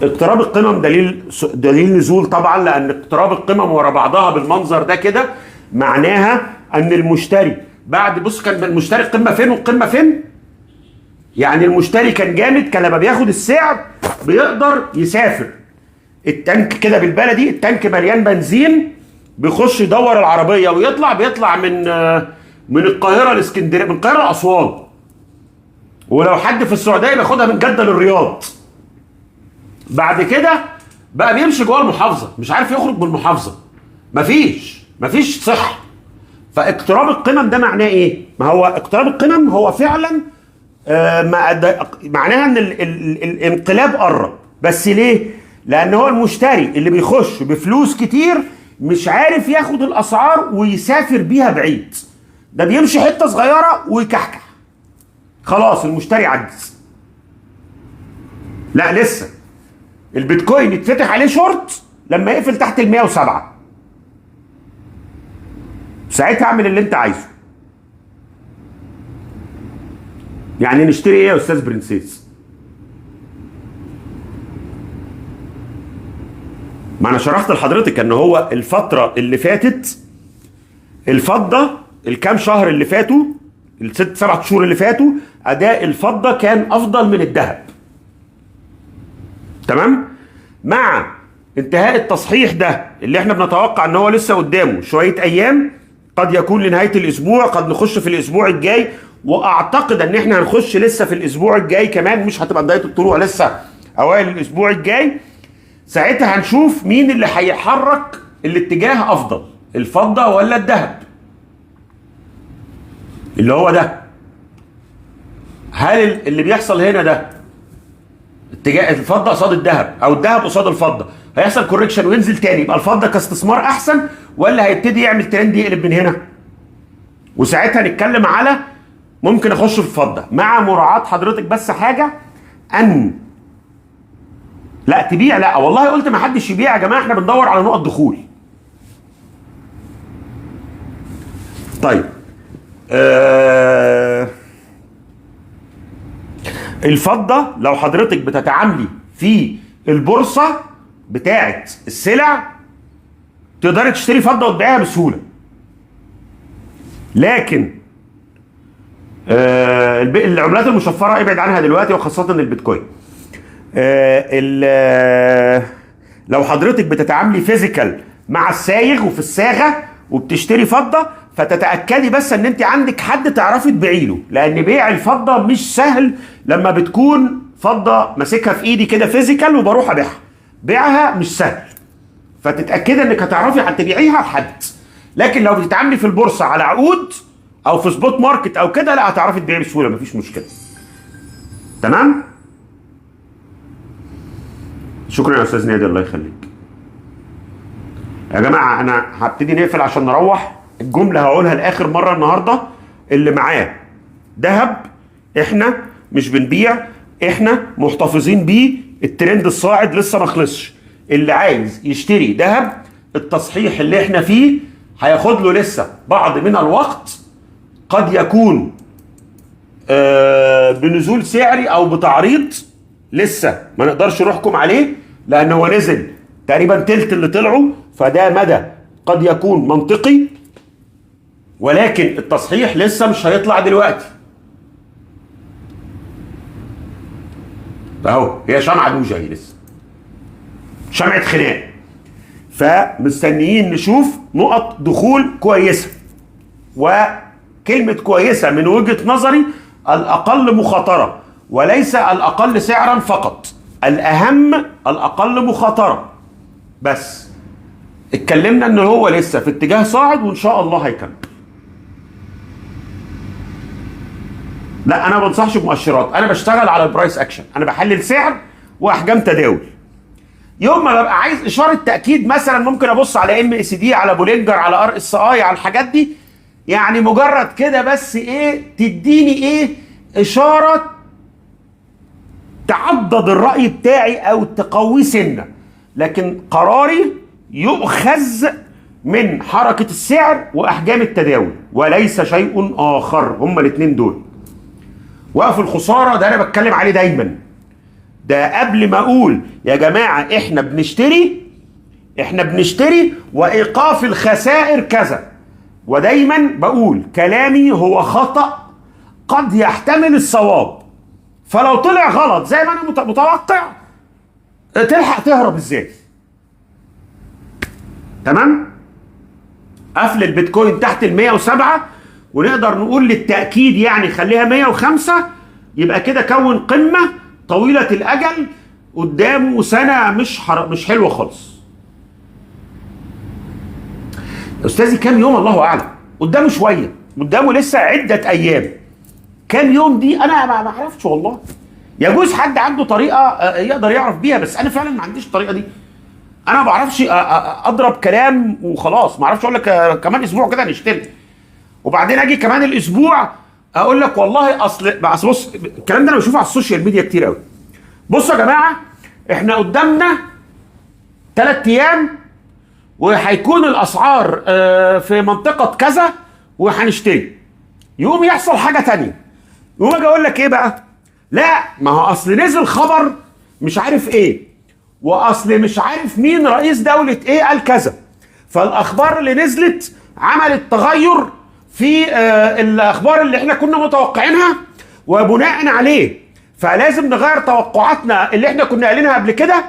Speaker 1: اقتراب القمم دليل نزول طبعا، لان اقتراب القمم ورا بعضها بالمنظر ده كده معناها ان المشتري بعد، بص كان المشتري القمه فين والقمه فين، يعني المشتري كان جامد، كان لما بياخد السعر بيقدر يسافر. التانك كده بالبلدي، التانك مليان بنزين، بيخش يدور العربيه ويطلع، بيطلع من القاهره لاسكندريه، من القاهره لاسوان، ولو حد في السعوديه بياخدها من جده للرياض. بعد كده بقى بيمشي جوه المحافظه، مش عارف يخرج من المحافظه، مفيش صحه. فاقتراب القمم ده معناه ايه؟ ما هو اقتراب القمم هو فعلا معناها ان الانقلاب قرب. بس ليه؟ لان هو المشتري اللي بيخش بفلوس كتير مش عارف ياخد الاسعار ويسافر بيها بعيد، ده بيمشي حته صغيره ويكحكح، خلاص المشتري عجز. لا لسه البيتكوين يتفتح عليه شورت لما يقفل تحت ال 107، ساعتها اعمل اللي انت عايزه. يعني نشتري ايه يا استاذ برنسيس؟ ما انا شرحت لحضرتك ان هو الفتره اللي فاتت الفضه، الكام شهر اللي فاتوا، الست 7 شهور اللي فاتوا، اداء الفضه كان افضل من الذهب. تمام؟ مع انتهاء التصحيح ده اللي احنا بنتوقع ان هو لسه قدامه شويه ايام، قد يكون لنهايه الاسبوع، قد نخش في الاسبوع الجاي، واعتقد ان احنا هنخش لسه في الاسبوع الجاي كمان، مش هتبقى بدايه الطلوع، لسه اوائل الاسبوع الجاي. ساعتها هنشوف مين اللي هيحرك الاتجاه افضل، الفضه ولا الذهب، اللي هو ده. هل اللي بيحصل هنا ده اتجاه الفضه قصاد الذهب او الذهب قصاد الفضه هيحصل كوريكشن وينزل تاني، يبقى الفضه كاستثمار احسن، ولا هيبتدي يعمل ترند يقلب من هنا؟ وساعتها نتكلم على ممكن اخش في الفضه، مع مراعاه حضرتك بس حاجه، ان لا تبيع، لا والله قلت ما حدش يبيع يا جماعه، احنا بندور على نقط دخول. طيب الفضه لو حضرتك بتتعاملي في البورصه بتاعه السلع تقدري تشتري فضه وتبيعها بسهوله، لكن العملات المشفره ابعد عنها دلوقتي، وخاصه البيتكوين. لو حضرتك بتتعاملي فيزيكال مع السايغ وفي الصاغه وبتشتري فضه، فتتاكدي بس ان انت عندك حد تعرفي تبيعي له، لان بيع الفضه مش سهل لما بتكون فضه ماسكها في ايدي كده فيزيكال وبروح ابيعها، بيعها مش سهل، فتتاكدي انك هتعرفي هتبيعيها لحد. لكن لو بتتعاملي في البورصه على عقود او في سبوت ماركت او كده، لا هتعرفي تبيعي بسهوله، مفيش مشكله. تمام؟ شكرا يا استاذ نادي، الله يخليك. يا جماعه انا هبتدي نقفل عشان نروح. الجمله هقولها لاخر مره النهارده، اللي معاه ذهب احنا مش بنبيع، احنا محتفظين بيه، الترند الصاعد لسه ما خلصش. اللي عايز يشتري ذهب، التصحيح اللي احنا فيه هياخد له لسه بعض من الوقت، قد يكون بنزول سعري او بتعريض، لسه ما نقدرش نحكم عليه، لان هو نزل تقريبا تلت اللي طلعوا، فده مدى قد يكون منطقي، ولكن التصحيح لسه مش هيطلع دلوقتي. اهو هي شمعة دوجة اهي لسه، شمعة خناق. فمستنيين نشوف نقط دخول كويسة، وكلمة كويسة من وجهة نظري الأقل مخاطرة، وليس الأقل سعرا فقط، الأهم الأقل مخاطرة. بس اتكلمنا ان هو لسه في اتجاه صاعد وان شاء الله هيكمل. لا انا ما بنصحش بمؤشرات، انا بشتغل على البرايس اكشن، انا بحلل سعر واحجام تداول. يوم ما ببقى عايز اشاره تاكيد مثلا ممكن ابص على MACD، على بولينجر، على RSI، على الحاجات دي، يعني مجرد كده بس ايه تديني ايه اشاره تعضد الراي بتاعي او تقويه سنه. لكن قراري يؤخذ من حركه السعر واحجام التداول وليس شيء اخر. هما الاثنين دول. وقف الخساره ده انا بتكلم عليه دايما، ده قبل ما اقول يا جماعه احنا بنشتري وايقاف الخسائر كذا، ودايما بقول كلامي هو خطأ قد يحتمل الصواب، فلو طلع غلط زي ما انا متوقع تلحق تهرب ازاي. تمام؟ قفل البيتكوين تحت ال 107 ونقدر نقول للتأكيد يعني خليها 105، يبقى كده كون قمة طويلة الأجل قدامه سنة مش حلوة خالص. أستاذي كام يوم؟ الله أعلم، قدامه شوية، قدامه لسه عدة أيام. كام يوم دي أنا ما أعرفش والله. يجوز حد عنده طريقة يقدر يعرف بيها، بس أنا فعلا ما عنديش الطريقة دي. أنا ما بعرفش أضرب كلام وخلاص، ما أعرفش أقول لك كمان أسبوع كده نشتري، وبعدين أجي كمان الأسبوع اقول لك والله اصل بص الكلام ده انا بشوفه على السوشيال ميديا كتير قوي. بصوا يا جماعه احنا قدامنا 3 ايام وهيكون الاسعار في منطقه كذا وهنشتري. يقوم يحصل حاجه تانية، يقوم اجي اقول لك ايه بقى؟ لا ما هو اصل نزل خبر مش عارف ايه، واصل مش عارف مين رئيس دوله ايه قال كذا، فالاخبار اللي نزلت عملت تغير في الاخبار اللي احنا كنا متوقعينها، وبناء عليه فلازم نغير توقعاتنا اللي احنا كنا قايلينها قبل كده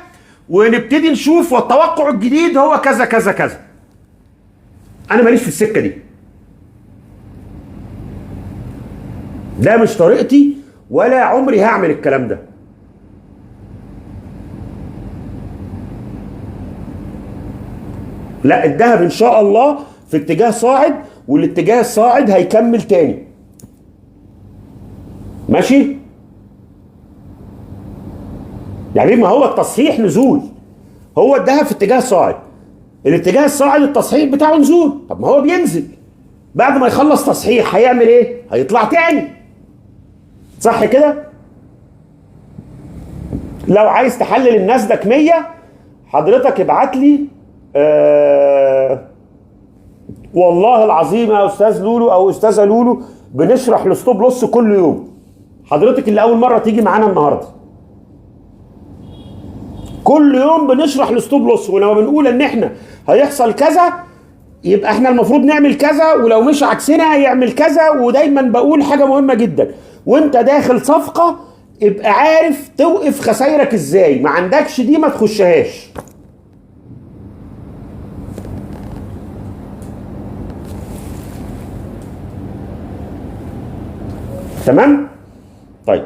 Speaker 1: ونبتدي نشوف والتوقع الجديد هو كذا كذا كذا. انا ماليش في السكه دي، ده مش طريقتي ولا عمري هعمل الكلام ده. لا الذهب ان شاء الله في اتجاه صاعد، والاتجاه الصاعد هيكمل تاني. ماشي؟ يعني ما هو التصحيح نزول، هو الذهب في اتجاه صاعد، الاتجاه الصاعد التصحيح بتاعه نزول. طب ما هو بينزل بعد ما يخلص تصحيح هيعمل ايه؟ هيطلع تاني، صح كده؟ لو عايز تحلل الناسداك 100 حضرتك ابعت لي والله العظيم يا استاذ لولو او استاذه لولو بنشرح الستوب لوس كل يوم. حضرتك اللي اول مره تيجي معانا النهارده، كل يوم بنشرح الستوب لوس، ولما بنقول ان احنا هيحصل كذا يبقى احنا المفروض نعمل كذا، ولو مش عكسنا يعمل كذا. ودايما بقول حاجه مهمه جدا، وانت داخل صفقه ابقى عارف توقف خسايرك ازاي، ما عندكش دي ما تخشهاش. تمام؟ طيب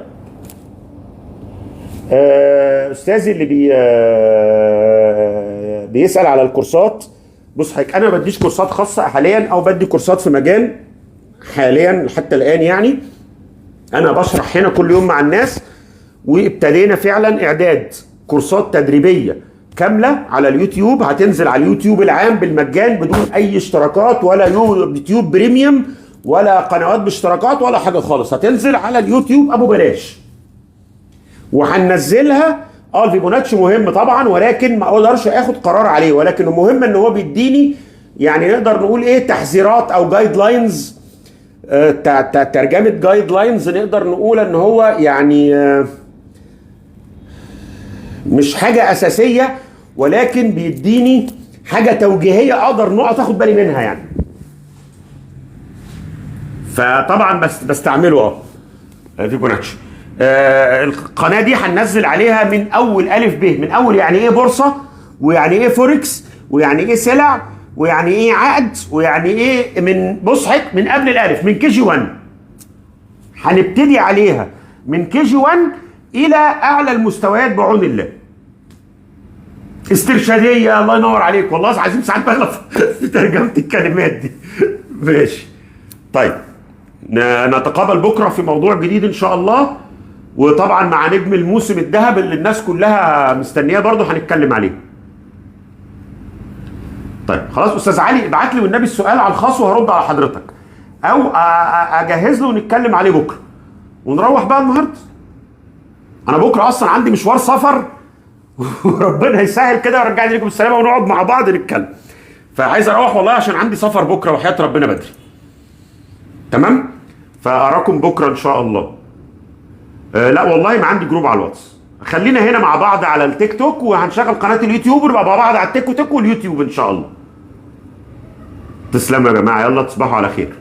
Speaker 1: استاذي اللي بيسأل على الكورسات، بص حضرتك انا ما بديش كورسات خاصه حاليا او بدي كورسات في مجال حاليا حتى الان. يعني انا بشرح هنا كل يوم مع الناس، وابتدينا فعلا اعداد كورسات تدريبيه كامله على اليوتيوب، هتنزل على اليوتيوب العام بالمجان بدون اي اشتراكات ولا يوتيوب بريميوم ولا قنوات باشتراكات ولا حاجه خالص، هتنزل على اليوتيوب ابو بلاش وهننزلها. الفيبوناتشي مهم طبعا، ولكن ما اقدرش اخد قرار عليه، ولكن المهم ان هو بيديني يعني نقدر نقول ايه تحذيرات او جايد لاينز، ترجمه جايد لاينز نقدر نقول ان هو يعني مش حاجه اساسيه، ولكن بيديني حاجه توجيهيه اقدر نقط اخد بالي منها يعني. فطبعا بستعمله فيبوناتشي. القناه دي هننزل عليها من اول الف ب، من اول يعني ايه بورصه، ويعني ايه فوركس، ويعني ايه سلع، ويعني ايه عقد، ويعني ايه من بصحك من قبل الالف من كي جي 1. هنبتدي عليها من كي جي 1 الى اعلى المستويات بعون الله. استرشاديه، الله ينور عليك، والله عايزين ساعات بغلط في ترجمه الكلمات دي. ماشي. طيب نتقابل بكره في موضوع جديد ان شاء الله، وطبعا مع نجم الموسم الذهب اللي الناس كلها مستنياه برضه هنتكلم عليه. طيب خلاص استاذ علي ابعت لي والنبي السؤال على الخاص وهرد على حضرتك، او اجهز له ونتكلم عليه بكره ونروح بقى النهارده. انا بكره اصلا عندي مشوار سفر وربنا يسهل كده ويرجعني لكم بالسلامه ونقعد مع بعض نتكلم. فعايز اروح والله عشان عندي سفر بكره وحياه ربنا بدري. تمام؟ فاراكم بكره ان شاء الله. لا والله ما عندي جروب على الواتس. خلينا هنا مع بعض على التيك توك، وهنشغل قناه اليوتيوب ونبقى مع بعض على التيك توك واليوتيوب ان شاء الله. تسلموا يا جماعه، يلا تصبحوا على خير.